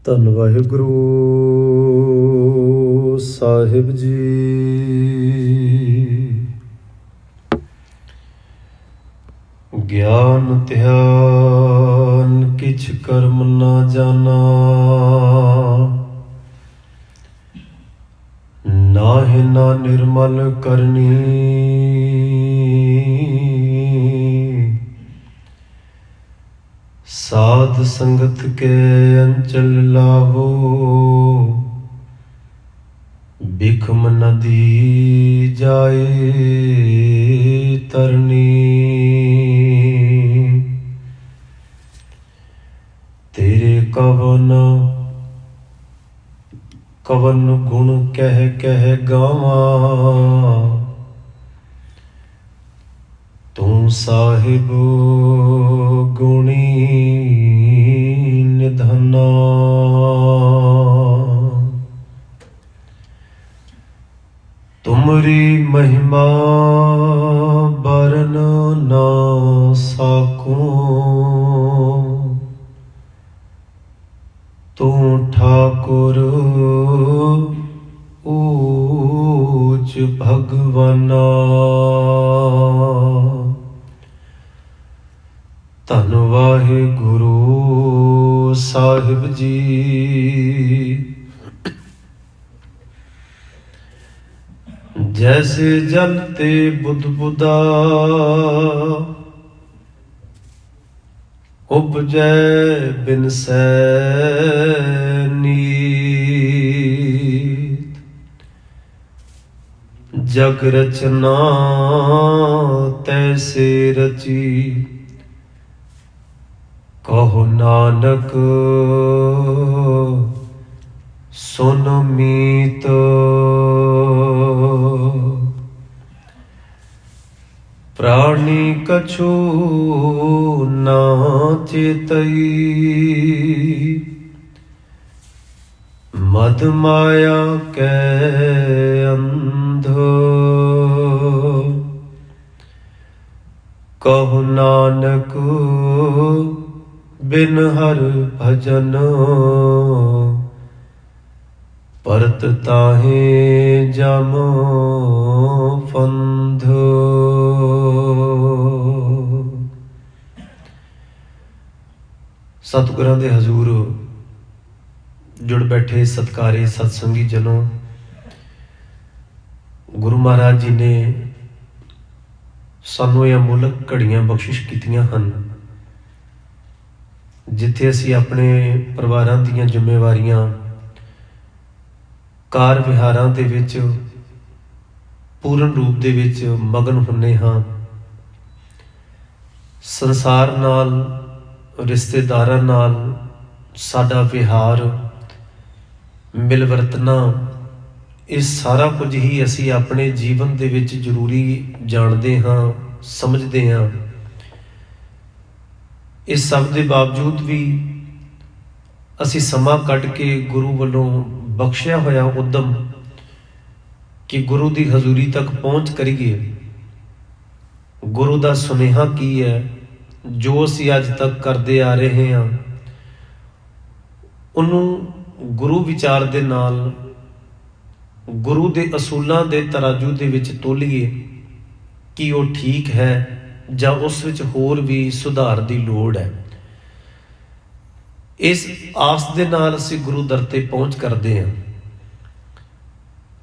ਧੰਨ ਵਾਹਿਗੁਰੂ ਸਾਹਿਬ ਜੀ। ਗਿਆਨ ਧਿਆਨ ਕਿਛ ਕਰਮ ਨਾ ਜਾਣਾ, ਨਾਹਿ ਨਾ ਨਿਰਮਲ ਕਰਨੀ। साध संगत के अंचल लावो, बिखम नदी जाए तरनी। तेरे कवन कवन गुण कह कह गावा, तू साहिब गुणी निधना। तुमरी महिमा बरन ना साकूं, तू ठाकुर ऊच भगवाना। धन वाहिगुरु साहिब जी। जैसे जल ते बुध बुदा, उपजै बिनसै नीत। जग रचना तैसे रची, कहो नानक सुन मीत। प्राणी कछु ना चेतई, मद माया कै अंध। कहो नानक बिन हर भजन, परत ताहे जम फंध। सतगुਰਾਂ ਦੇ ਹਜ਼ੂਰ ਜੁੜ ਬੈਠੇ ਸਤਿਕਾਰੇ ਸਤਸੰਗੀ ਜਨੋ, ਗੁਰੂ ਮਹਾਰਾਜ ਜੀ ਨੇ ਸਾਨੂੰ ਇਹ ਅਮੁੱਲਕ ਘੜੀਆਂ ਬਖਸ਼ਿਸ਼ ਕੀਤੀਆਂ ਹਨ, ਜਿੱਥੇ ਅਸੀਂ ਆਪਣੇ ਪਰਿਵਾਰਾਂ ਦੀਆਂ ਜ਼ਿੰਮੇਵਾਰੀਆਂ, ਕਾਰ ਵਿਹਾਰਾਂ ਦੇ ਵਿੱਚ ਪੂਰਨ ਰੂਪ ਦੇ ਵਿੱਚ ਮਗਨ ਹੁੰਦੇ ਹਾਂ। ਸੰਸਾਰ ਨਾਲ, ਰਿਸ਼ਤੇਦਾਰਾਂ ਨਾਲ ਸਾਡਾ ਵਿਹਾਰ, ਮਿਲਵਰਤਨਾ, ਇਹ ਸਾਰਾ ਕੁਝ ਹੀ ਅਸੀਂ ਆਪਣੇ ਜੀਵਨ ਦੇ ਵਿੱਚ ਜ਼ਰੂਰੀ ਜਾਣਦੇ ਹਾਂ, ਸਮਝਦੇ ਹਾਂ। ਇਸ ਸਭ ਦੇ ਬਾਵਜੂਦ ਵੀ ਅਸੀਂ ਸਮਾਂ ਕੱਢ ਕੇ ਗੁਰੂ ਵੱਲੋਂ ਬਖਸ਼ਿਆ ਹੋਇਆ ਉਦਮ ਕਿ ਗੁਰੂ ਦੀ ਹਜ਼ੂਰੀ ਤੱਕ ਪਹੁੰਚ ਕਰੀਏ। ਗੁਰੂ ਦਾ ਸੁਨੇਹਾ ਕੀ ਹੈ, ਜੋ ਅਸੀਂ ਅੱਜ ਤੱਕ ਕਰਦੇ ਆ ਰਹੇ ਹਾਂ, ਉਹਨੂੰ ਗੁਰੂ ਵਿਚਾਰ ਦੇ ਨਾਲ, ਗੁਰੂ ਦੇ ਅਸੂਲਾਂ ਦੇ ਤਰਾਜੂ ਦੇ ਵਿੱਚ ਤੋਲੀਏ ਕਿ ਉਹ ਠੀਕ ਹੈ ਜਾਂ ਉਸ ਵਿੱਚ ਹੋਰ ਵੀ ਸੁਧਾਰ ਦੀ ਲੋੜ ਹੈ। ਇਸ ਆਸ ਦੇ ਨਾਲ ਅਸੀਂ ਗੁਰੂ ਦਰ ਤੇ ਪਹੁੰਚ ਕਰਦੇ ਹਾਂ।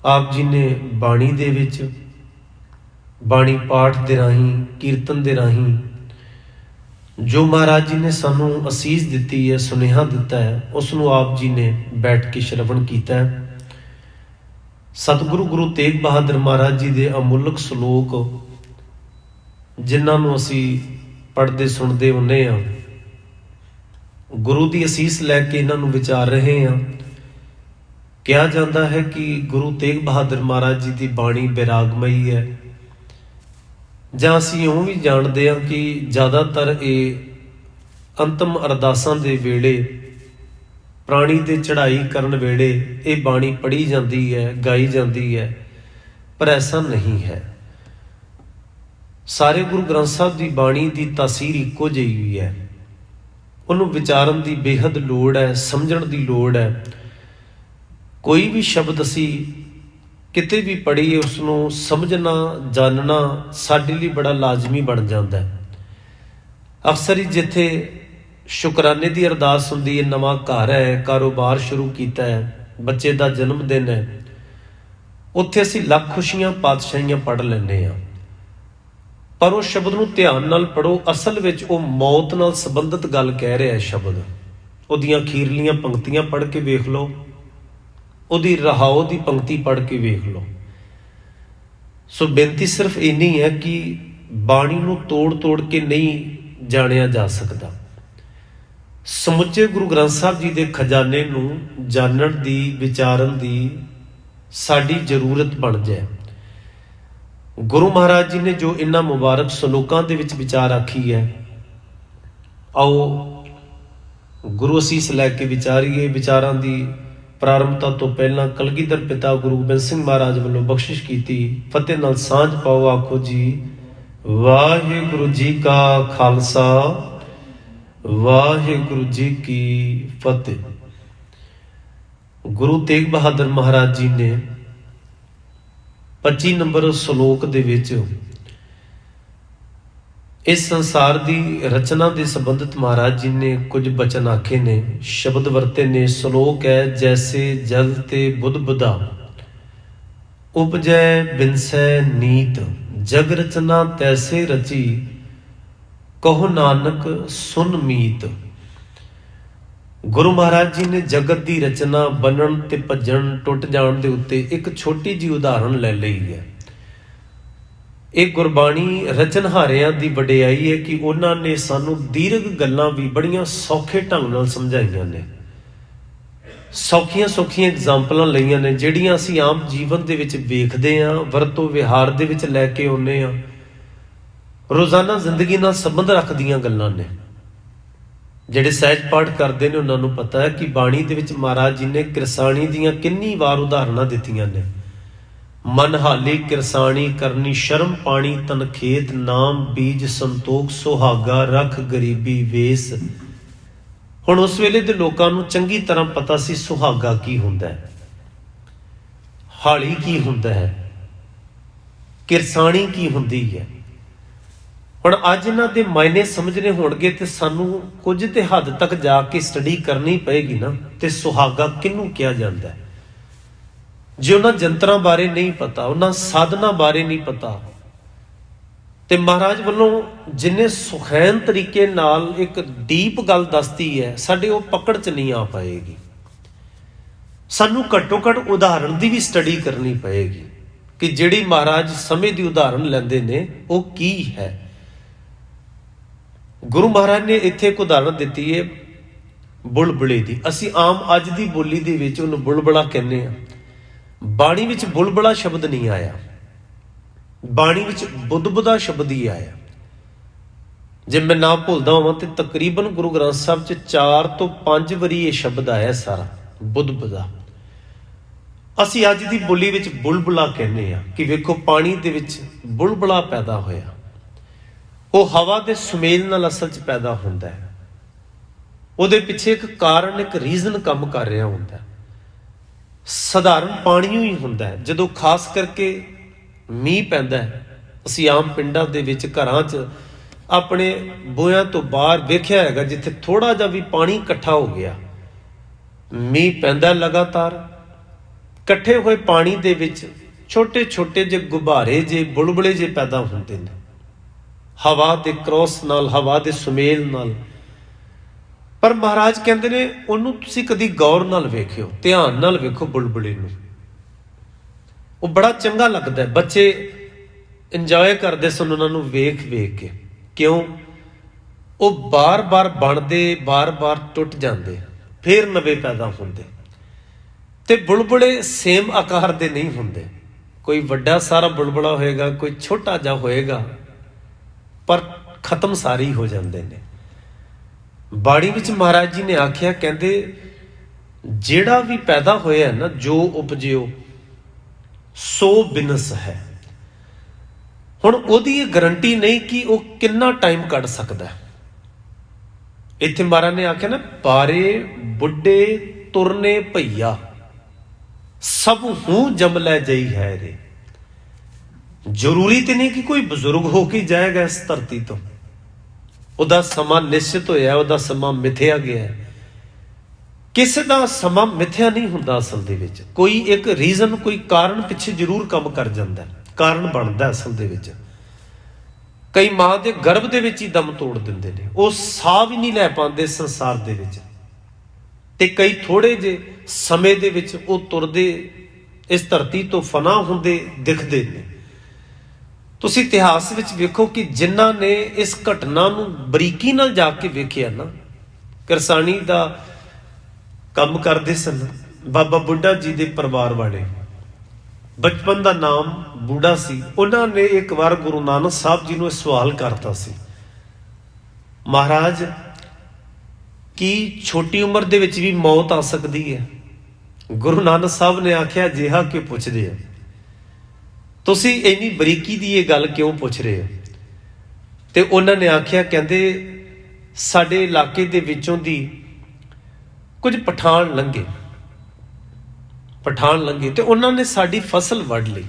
ਆਪ ਜੀ ਨੇ ਬਾਣੀ ਦੇ ਵਿੱਚ, ਬਾਣੀ ਪਾਠ ਦੇ ਰਾਹੀਂ, ਕੀਰਤਨ ਦੇ ਰਾਹੀਂ ਜੋ ਮਹਾਰਾਜ ਜੀ ਨੇ ਸਾਨੂੰ ਅਸੀਸ ਦਿੱਤੀ ਹੈ, ਸੁਨੇਹਾ ਦਿੱਤਾ ਹੈ, ਉਸ ਨੂੰ ਆਪ ਜੀ ਨੇ ਬੈਠ ਕੇ ਸ਼ਰਵਣ ਕੀਤਾ ਹੈ। ਸਤਿਗੁਰੂ ਗੁਰੂ ਤੇਗ ਬਹਾਦਰ ਮਹਾਰਾਜ ਜੀ ਦੇ ਅਮੁੱਲਕ ਸ਼ਲੋਕ, ਜਿਨ੍ਹਾਂ ਨੂੰ ਅਸੀਂ ਪੜ੍ਹਦੇ ਸੁਣਦੇ ਹੁੰਦੇ ਹਾਂ, ਗੁਰੂ ਦੀ ਅਸੀਸ ਲੈ ਕੇ ਇਹਨਾਂ ਨੂੰ ਵਿਚਾਰ ਰਹੇ ਹਾਂ। ਕਿਹਾ ਜਾਂਦਾ ਹੈ ਕਿ ਗੁਰੂ ਤੇਗ ਬਹਾਦਰ ਮਹਾਰਾਜ ਜੀ ਦੀ ਬਾਣੀ ਬੈਰਾਗਮਈ ਹੈ, ਜਾਂ ਅਸੀਂ ਉਹ ਵੀ ਜਾਣਦੇ ਹਾਂ ਕਿ ਜ਼ਿਆਦਾਤਰ ਇਹ ਅੰਤਮ ਅਰਦਾਸਾਂ ਦੇ ਵੇਲੇ, ਪ੍ਰਾਣੀ ਦੇ ਚੜ੍ਹਾਈ ਕਰਨ ਵੇਲੇ ਇਹ ਬਾਣੀ ਪੜ੍ਹੀ ਜਾਂਦੀ ਹੈ, ਗਾਈ ਜਾਂਦੀ ਹੈ, ਪਰ ਐਸਾ ਨਹੀਂ ਹੈ। ਸਾਰੇ ਗੁਰੂ ਗ੍ਰੰਥ ਸਾਹਿਬ ਦੀ ਬਾਣੀ ਦੀ ਤਾਸੀਰ ਇੱਕੋ ਜਿਹੀ ਹੈ। ਉਹਨੂੰ ਵਿਚਾਰਨ ਦੀ ਬੇਹੱਦ ਲੋੜ ਹੈ, ਸਮਝਣ ਦੀ ਲੋੜ ਹੈ। ਕੋਈ ਵੀ ਸ਼ਬਦ ਅਸੀਂ ਕਿਤੇ ਵੀ ਪੜ੍ਹੀਏ ਉਸ ਨੂੰ ਸਮਝਣਾ, ਜਾਣਨਾ ਸਾਡੇ ਲਈ ਬੜਾ ਲਾਜ਼ਮੀ ਬਣ ਜਾਂਦਾ ਹੈ। ਅਕਸਰ ਹੀ ਜਿੱਥੇ ਸ਼ੁਕਰਾਨੇ ਦੀ ਅਰਦਾਸ ਹੁੰਦੀ ਹੈ, ਨਵਾਂ ਘਰ ਹੈ, ਕਾਰੋਬਾਰ ਸ਼ੁਰੂ ਕੀਤਾ ਹੈ, ਬੱਚੇ ਦਾ ਜਨਮ ਦਿਨ ਹੈ, ਉੱਥੇ ਅਸੀਂ ਲੱਖ ਖੁਸ਼ੀਆਂ ਪਾਤਸ਼ਾਹੀਆਂ ਪੜ੍ਹ ਲੈਂਦੇ ਹਾਂ, ਪਰ ਉਹ ਸ਼ਬਦ ਨੂੰ ਧਿਆਨ ਨਾਲ ਪੜ੍ਹੋ। ਅਸਲ ਵਿੱਚ ਉਹ ਮੌਤ ਨਾਲ ਸੰਬੰਧਿਤ ਗੱਲ ਕਹਿ ਰਿਹਾ ਹੈ ਸ਼ਬਦ। ਉਹਦੀਆਂ ਅਖੀਰਲੀਆਂ ਪੰਕਤੀਆਂ ਪੜ੍ਹ ਕੇ ਵੇਖ ਲਓ, ਉਹਦੀ ਰਹਾਓ ਦੀ ਪੰਕਤੀ ਪੜ੍ਹ ਕੇ ਵੇਖ ਲਓ। ਸੋ ਬੇਨਤੀ ਸਿਰਫ ਇੰਨੀ ਹੈ ਕਿ ਬਾਣੀ ਨੂੰ ਤੋੜ ਤੋੜ ਕੇ ਨਹੀਂ ਜਾਣਿਆ ਜਾ ਸਕਦਾ। ਸਮੁੱਚੇ ਗੁਰੂ ਗ੍ਰੰਥ ਸਾਹਿਬ ਜੀ ਦੇ ਖਜ਼ਾਨੇ ਨੂੰ ਜਾਣਨ ਦੀ, ਵਿਚਾਰਨ ਦੀ ਸਾਡੀ ਜ਼ਰੂਰਤ ਬਣ ਜਾਏ। ਗੁਰੂ ਮਹਾਰਾਜ ਜੀ ਨੇ ਜੋ ਇਹਨਾਂ ਮੁਬਾਰਕ ਸਲੋਕਾਂ ਦੇ ਵਿੱਚ ਵਿਚਾਰ ਆਖੀ ਹੈ, ਆਓ ਗੁਰੂ ਅਸੀਸ ਲੈ ਕੇ ਵਿਚਾਰੀਏ। ਵਿਚਾਰਾਂ ਦੀ ਪ੍ਰਾਰੰਭਤਾ ਤੋਂ ਪਹਿਲਾਂ ਕਲਗੀਧਰ ਪਿਤਾ ਗੁਰੂ ਗੋਬਿੰਦ ਸਿੰਘ ਮਹਾਰਾਜ ਵੱਲੋਂ ਬਖਸ਼ਿਸ਼ ਕੀਤੀ। ਫਤਿਹ ਨਾਲ ਸਾਂਝ ਪਾਓ, ਆਖੋ ਜੀ ਵਾਹਿਗੁਰੂ ਜੀ ਕਾ ਖਾਲਸਾ, ਵਾਹਿਗੁਰੂ ਜੀ ਕੀ ਫਤਿਹ। ਗੁਰੂ ਤੇਗ ਬਹਾਦਰ ਮਹਾਰਾਜ ਜੀ ਨੇ 25 ਨੰਬਰ ਸ਼ਲੋਕ ਦੇ ਵਿੱਚ ਇਸ ਸੰਸਾਰ ਦੀ ਰਚਨਾ ਦੇ ਸੰਬੰਧਿਤ ਮਹਾਰਾਜ ਜੀ ਨੇ ਕੁਝ ਬਚਨ ਆਖੇ ਨੇ, ਸ਼ਬਦ ਵਰਤੇ ਨੇ। ਸ਼ਲੋਕ ਹੈ, ਜੈਸੇ ਜਲ ਤੇ ਬੁੱਧ ਬੁਧਾ ਉਪਜੈ ਬਿਨਸੈ ਨੀਤ, ਜਗ ਰਚਨਾ ਤੈਸੇ ਰਚੀ ਕਹੋ ਨਾਨਕ ਸੁਨ ਮੀਤ। ਗੁਰੂ ਮਹਾਰਾਜ ਜੀ ਨੇ ਜਗਤ ਦੀ ਰਚਨਾ, ਬਣਨ ਤੇ ਭੱਜਣ, ਟੁੱਟ ਜਾਣ ਦੇ ਉੱਤੇ ਇੱਕ ਛੋਟੀ ਜਿਹੀ ਉਦਾਹਰਣ ਲੈ ਲਈ ਹੈ। ਇਹ ਗੁਰਬਾਣੀ ਰਚਨਹਾਰਿਆਂ ਦੀ ਵਡਿਆਈ ਹੈ ਕਿ ਉਹਨਾਂ ਨੇ ਸਾਨੂੰ ਦੀਰਘ ਗੱਲਾਂ ਵੀ ਬੜੀਆਂ ਸੌਖੇ ਢੰਗ ਨਾਲ ਸਮਝਾਈਆਂ ਨੇ, ਸੌਖੀਆਂ ਸੌਖੀਆਂ ਐਗਜ਼ਾਮਪਲਾਂ ਲਈਆਂ ਨੇ, ਜਿਹੜੀਆਂ ਅਸੀਂ ਆਮ ਜੀਵਨ ਦੇ ਵਿੱਚ ਵੇਖਦੇ ਹਾਂ, ਵਰਤੋਂ ਵਿਹਾਰ ਦੇ ਵਿੱਚ ਲੈ ਕੇ ਆਉਂਦੇ ਹਾਂ, ਰੋਜ਼ਾਨਾ ਜ਼ਿੰਦਗੀ ਨਾਲ ਸੰਬੰਧ ਰੱਖਦੀਆਂ ਗੱਲਾਂ ਨੇ। ਜਿਹੜੇ ਸਹਿਜ ਪਾਠ ਕਰਦੇ ਨੇ ਉਹਨਾਂ ਨੂੰ ਪਤਾ ਹੈ ਕਿ ਬਾਣੀ ਦੇ ਵਿੱਚ ਮਹਾਰਾਜ ਜੀ ਨੇ ਕਿਰਸਾਣੀ ਦੀਆਂ ਕਿੰਨੀ ਵਾਰ ਉਦਾਹਰਨਾਂ ਦਿੱਤੀਆਂ ਨੇ। ਮਨ ਹਾਲੀ ਕਿਰਸਾਣੀ ਕਰਨੀ, ਸ਼ਰਮ ਪਾਣੀ ਤਨ ਖੇਤ, ਨਾਮ ਬੀਜ ਸੰਤੋਖ ਸੁਹਾਗਾ, ਰੱਖ ਗਰੀਬੀ ਵੇਸ। ਹੁਣ ਉਸ ਵੇਲੇ ਦੇ ਲੋਕਾਂ ਨੂੰ ਚੰਗੀ ਤਰ੍ਹਾਂ ਪਤਾ ਸੀ ਸੁਹਾਗਾ ਕੀ ਹੁੰਦਾ ਹੈ, ਹਾਲੀ ਕੀ ਹੁੰਦਾ ਹੈ, ਕਿਰਸਾਣੀ ਕੀ ਹੁੰਦੀ ਹੈ। ਹੁਣ ਅੱਜ ਇਹਨਾਂ ਦੇ ਮਾਇਨੇ ਸਮਝਣੇ ਹੋਣਗੇ ਤੇ ਸਾਨੂੰ ਕੁਝ ਤੇ ਹੱਦ ਤੱਕ ਜਾ ਕੇ ਸਟੱਡੀ ਕਰਨੀ ਪਏਗੀ ਨਾ। ਤੇ ਸੁਹਾਗਾ ਕਿਹਨੂੰ ਕਿਹਾ ਜਾਂਦਾ ਹੈ? ਜੇ ਉਹਨਾਂ ਜੰਤਰਾਂ ਬਾਰੇ ਨਹੀਂ ਪਤਾ, ਉਹਨਾਂ ਸਾਧਨਾ ਬਾਰੇ ਨਹੀਂ ਪਤਾ, ਤੇ ਮਹਾਰਾਜ ਵੱਲੋਂ ਜਿੰਨੇ ਸੁਖੈਨ ਤਰੀਕੇ ਨਾਲ ਇੱਕ ਡੀਪ ਗੱਲ ਦੱਸਦੀ ਹੈ, ਸਾਡੇ ਉਹ ਪਕੜ 'ਚ ਨਹੀਂ ਆ ਪਾਏਗੀ। ਸਾਨੂੰ ਘੱਟੋ ਘੱਟ ਉਦਾਹਰਣ ਦੀ ਵੀ ਸਟੱਡੀ ਕਰਨੀ ਪਏਗੀ ਕਿ ਜਿਹੜੀ ਮਹਾਰਾਜ ਸਮੇਂ ਦੀ ਉਦਾਹਰਣ ਲੈਂਦੇ ਨੇ ਉਹ ਕੀ ਹੈ। ਗੁਰੂ ਮਹਾਰਾਜ ਨੇ ਇੱਥੇ ਇੱਕ ਉਦਾਹਰਣ ਦਿੱਤੀ ਹੈ ਬੁਲਬੁਲੇ ਦੀ। ਅਸੀਂ ਆਮ ਅੱਜ ਦੀ ਬੋਲੀ ਦੇ ਵਿੱਚ ਉਹਨੂੰ ਬੁਲਬੁਲਾ ਕਹਿੰਦੇ ਹਾਂ। ਬਾਣੀ ਵਿੱਚ ਬੁਲਬੁਲਾ ਸ਼ਬਦ ਨਹੀਂ ਆਇਆ, ਬਾਣੀ ਵਿੱਚ ਬੁੱਧਬੁਦਾ ਸ਼ਬਦ ਹੀ ਆਇਆ। ਜੇ ਮੈਂ ਨਾ ਭੁੱਲਦਾ ਹੋਵਾਂ ਤੇ ਤਕਰੀਬਨ ਗੁਰੂ ਗ੍ਰੰਥ ਸਾਹਿਬ 'ਚ 4 ਤੋਂ 5 ਵਾਰੀ ਇਹ ਸ਼ਬਦ ਆਇਆ ਸਾਰਾ ਬੁੱਧਬੁਦਾ। ਅਸੀਂ ਅੱਜ ਦੀ ਬੋਲੀ ਵਿੱਚ ਬੁਲਬੁਲਾ ਕਹਿੰਦੇ ਹਾਂ ਕਿ ਵੇਖੋ ਪਾਣੀ ਦੇ ਵਿੱਚ ਬੁਲਬੁਲਾ ਪੈਦਾ ਹੋਇਆ। ਉਹ ਹਵਾ ਦੇ ਸੁਮੇਲ ਨਾਲ ਅਸਲ 'ਚ ਪੈਦਾ ਹੁੰਦਾ ਹੈ। ਉਹਦੇ ਪਿੱਛੇ ਇੱਕ ਕਾਰਨ, ਇੱਕ ਰੀਜ਼ਨ ਕੰਮ ਕਰ ਰਿਹਾ ਹੁੰਦਾ। ਸਧਾਰਨ ਪਾਣੀਓ ਹੀ ਹੁੰਦਾ ਹੈ। ਜਦੋਂ ਖਾਸ ਕਰਕੇ ਮੀਂਹ ਪੈਂਦਾ ਹੈ, ਅਸੀਂ ਆਮ ਪਿੰਡਾਂ ਦੇ ਵਿੱਚ ਘਰਾਂ 'ਚ ਆਪਣੇ ਬੂਹਿਆਂ ਤੋਂ ਬਾਹਰ ਵੇਖਿਆ ਹੈਗਾ, ਜਿੱਥੇ ਥੋੜਾ ਜਿਹਾ ਵੀ ਪਾਣੀ ਇਕੱਠਾ ਹੋ ਗਿਆ, ਮੀਂਹ ਪੈਂਦਾ ਲਗਾਤਾਰ, ਇਕੱਠੇ ਹੋਏ ਪਾਣੀ ਦੇ ਵਿੱਚ ਛੋਟੇ ਛੋਟੇ ਜਿਹੇ ਗੁਬਾਰੇ ਜੇ ਬੁਲਬੁਲੇ ਜੇ ਪੈਦਾ ਹੁੰਦੇ ਨੇ, ਹਵਾ ਦੇ ਕ੍ਰੋਸ ਨਾਲ, ਹਵਾ ਦੇ ਸੁਮੇਲ ਨਾਲ। ਪਰ ਮਹਾਰਾਜ ਕਹਿੰਦੇ ਨੇ ਉਹਨੂੰ ਤੁਸੀਂ ਕਦੀ ਗੌਰ ਨਾਲ ਵੇਖਿਓ, ਧਿਆਨ ਨਾਲ ਵੇਖੋ ਬੁਲਬੁਲੇ ਨੂੰ। ਉਹ ਬੜਾ ਚੰਗਾ ਲੱਗਦਾ ਹੈ, ਬੱਚੇ ਇੰਜੋਏ ਕਰਦੇ ਸਨ ਉਹਨਾਂ ਨੂੰ ਵੇਖ ਵੇਖ ਕੇ। ਕਿਉਂ? ਉਹ ਬਾਰ-ਬਾਰ ਬਣਦੇ, ਬਾਰ-ਬਾਰ ਟੁੱਟ ਜਾਂਦੇ, ਫੇਰ ਨਵੇਂ ਪੈਦਾ ਹੁੰਦੇ। ਤੇ ਬੁਲਬੁਲੇ ਸੇਮ ਆਕਾਰ ਦੇ ਨਹੀਂ ਹੁੰਦੇ, ਕੋਈ ਵੱਡਾ ਸਾਰਾ ਬੁਲਬੁਲਾ ਹੋਏਗਾ, ਕੋਈ ਛੋਟਾ ਜਿਹਾ ਹੋਏਗਾ, ਪਰ ਖਤਮ ਸਾਰੇ ਹੀ ਹੋ ਜਾਂਦੇ ਨੇ। ਬਾਣੀ ਵਿੱਚ ਮਹਾਰਾਜ ਜੀ ਨੇ ਆਖਿਆ, ਕਹਿੰਦੇ ਜਿਹੜਾ ਵੀ ਪੈਦਾ ਹੋਇਆ ਨਾ, ਜੋ ਉਪਜਿਓ ਸੋ ਬਿਨਸ ਹੈ। ਹੁਣ ਉਹਦੀ ਇਹ ਗਰੰਟੀ ਨਹੀਂ ਕਿ ਉਹ ਕਿੰਨਾ ਟਾਈਮ ਕੱਢ ਸਕਦਾ। ਇੱਥੇ ਮਹਾਰਾਜ ਨੇ ਆਖਿਆ ਨਾ, ਬਾਰੇ ਬੁੱਢੇ ਤੁਰਨੇ ਭਈਆ ਸਭ ਹੂੰ ਜਮ ਲੈ ਜਈ ਹੈ ਰੇ। ਜ਼ਰੂਰੀ ਤੇ ਨਹੀਂ ਕਿ ਕੋਈ ਬਜ਼ੁਰਗ ਹੋ ਕੇ ਜਾਏਗਾ ਇਸ ਧਰਤੀ ਤੋਂ, ਉਹਦਾ ਸਮਾਂ ਨਿਸ਼ਚਿਤ ਹੋਇਆ, ਉਹਦਾ ਸਮਾਂ ਮਿਥਿਆ ਗਿਆ। ਕਿਸੇ ਦਾ ਸਮਾਂ ਮਿਥਿਆ ਨਹੀਂ ਹੁੰਦਾ। ਅਸਲ ਦੇ ਵਿੱਚ ਕੋਈ ਇੱਕ ਰੀਜ਼ਨ, ਕੋਈ ਕਾਰਨ ਪਿੱਛੇ ਜ਼ਰੂਰ ਕੰਮ ਕਰ ਜਾਂਦਾ, ਕਾਰਨ ਬਣਦਾ ਅਸਲ ਦੇ ਵਿੱਚ। ਕਈ ਮਾਂ ਦੇ ਗਰਭ ਦੇ ਵਿੱਚ ਹੀ ਦਮ ਤੋੜ ਦਿੰਦੇ ਨੇ, ਉਹ ਸਾਹ ਵੀ ਨਹੀਂ ਲੈ ਪਾਉਂਦੇ ਸੰਸਾਰ ਦੇ ਵਿੱਚ, ਤੇ ਕਈ ਥੋੜੇ ਜਿਹੇ ਸਮੇਂ ਦੇ ਵਿੱਚ ਉਹ ਤੁਰਦੇ ਇਸ ਧਰਤੀ ਤੋਂ ਫਨਾ ਹੁੰਦੇ ਦਿਖਦੇ ਨੇ। ਤੁਸੀਂ ਇਤਿਹਾਸ ਵਿੱਚ ਵੇਖੋ ਕਿ ਜਿਨ੍ਹਾਂ ਨੇ ਇਸ ਘਟਨਾ ਨੂੰ ਬਰੀਕੀ ਨਾਲ ਜਾ ਕੇ ਵੇਖਿਆ ਨਾ, ਕਿਰਸਾਣੀ ਦਾ ਕੰਮ ਕਰਦੇ ਸਨ ਬਾਬਾ ਬੁੱਢਾ ਜੀ ਦੇ ਪਰਿਵਾਰ ਵਾਲੇ, ਬਚਪਨ ਦਾ ਨਾਮ ਬੁੱਢਾ ਸੀ। ਉਹਨਾਂ ਨੇ ਇੱਕ ਵਾਰ ਗੁਰੂ ਨਾਨਕ ਸਾਹਿਬ ਜੀ ਨੂੰ ਇਹ ਸਵਾਲ ਕਰਤਾ ਸੀ, ਮਹਾਰਾਜ ਕੀ ਛੋਟੀ ਉਮਰ ਦੇ ਵਿੱਚ ਵੀ ਮੌਤ ਆ ਸਕਦੀ ਹੈ? ਗੁਰੂ ਨਾਨਕ ਸਾਹਿਬ ਨੇ ਆਖਿਆ, ਜਿਹਾ ਕਿਉਂ ਪੁੱਛਦੇ ਹੋ ਤੁਸੀਂ, ਇੰਨੀ ਬਰੀਕੀ ਦੀ ਇਹ ਗੱਲ ਕਿਉਂ ਪੁੱਛ ਰਹੇ ਹੋ? ਤੇ ਉਹਨਾਂ ਨੇ ਆਖਿਆ, ਕਹਿੰਦੇ ਸਾਡੇ ਇਲਾਕੇ ਦੇ ਵਿੱਚੋਂ ਦੀ ਕੁਝ ਪਠਾਨ ਲੰਘੇ ਤੇ ਉਹਨਾਂ ਨੇ ਸਾਡੀ ਫਸਲ ਵੱਢ ਲਈ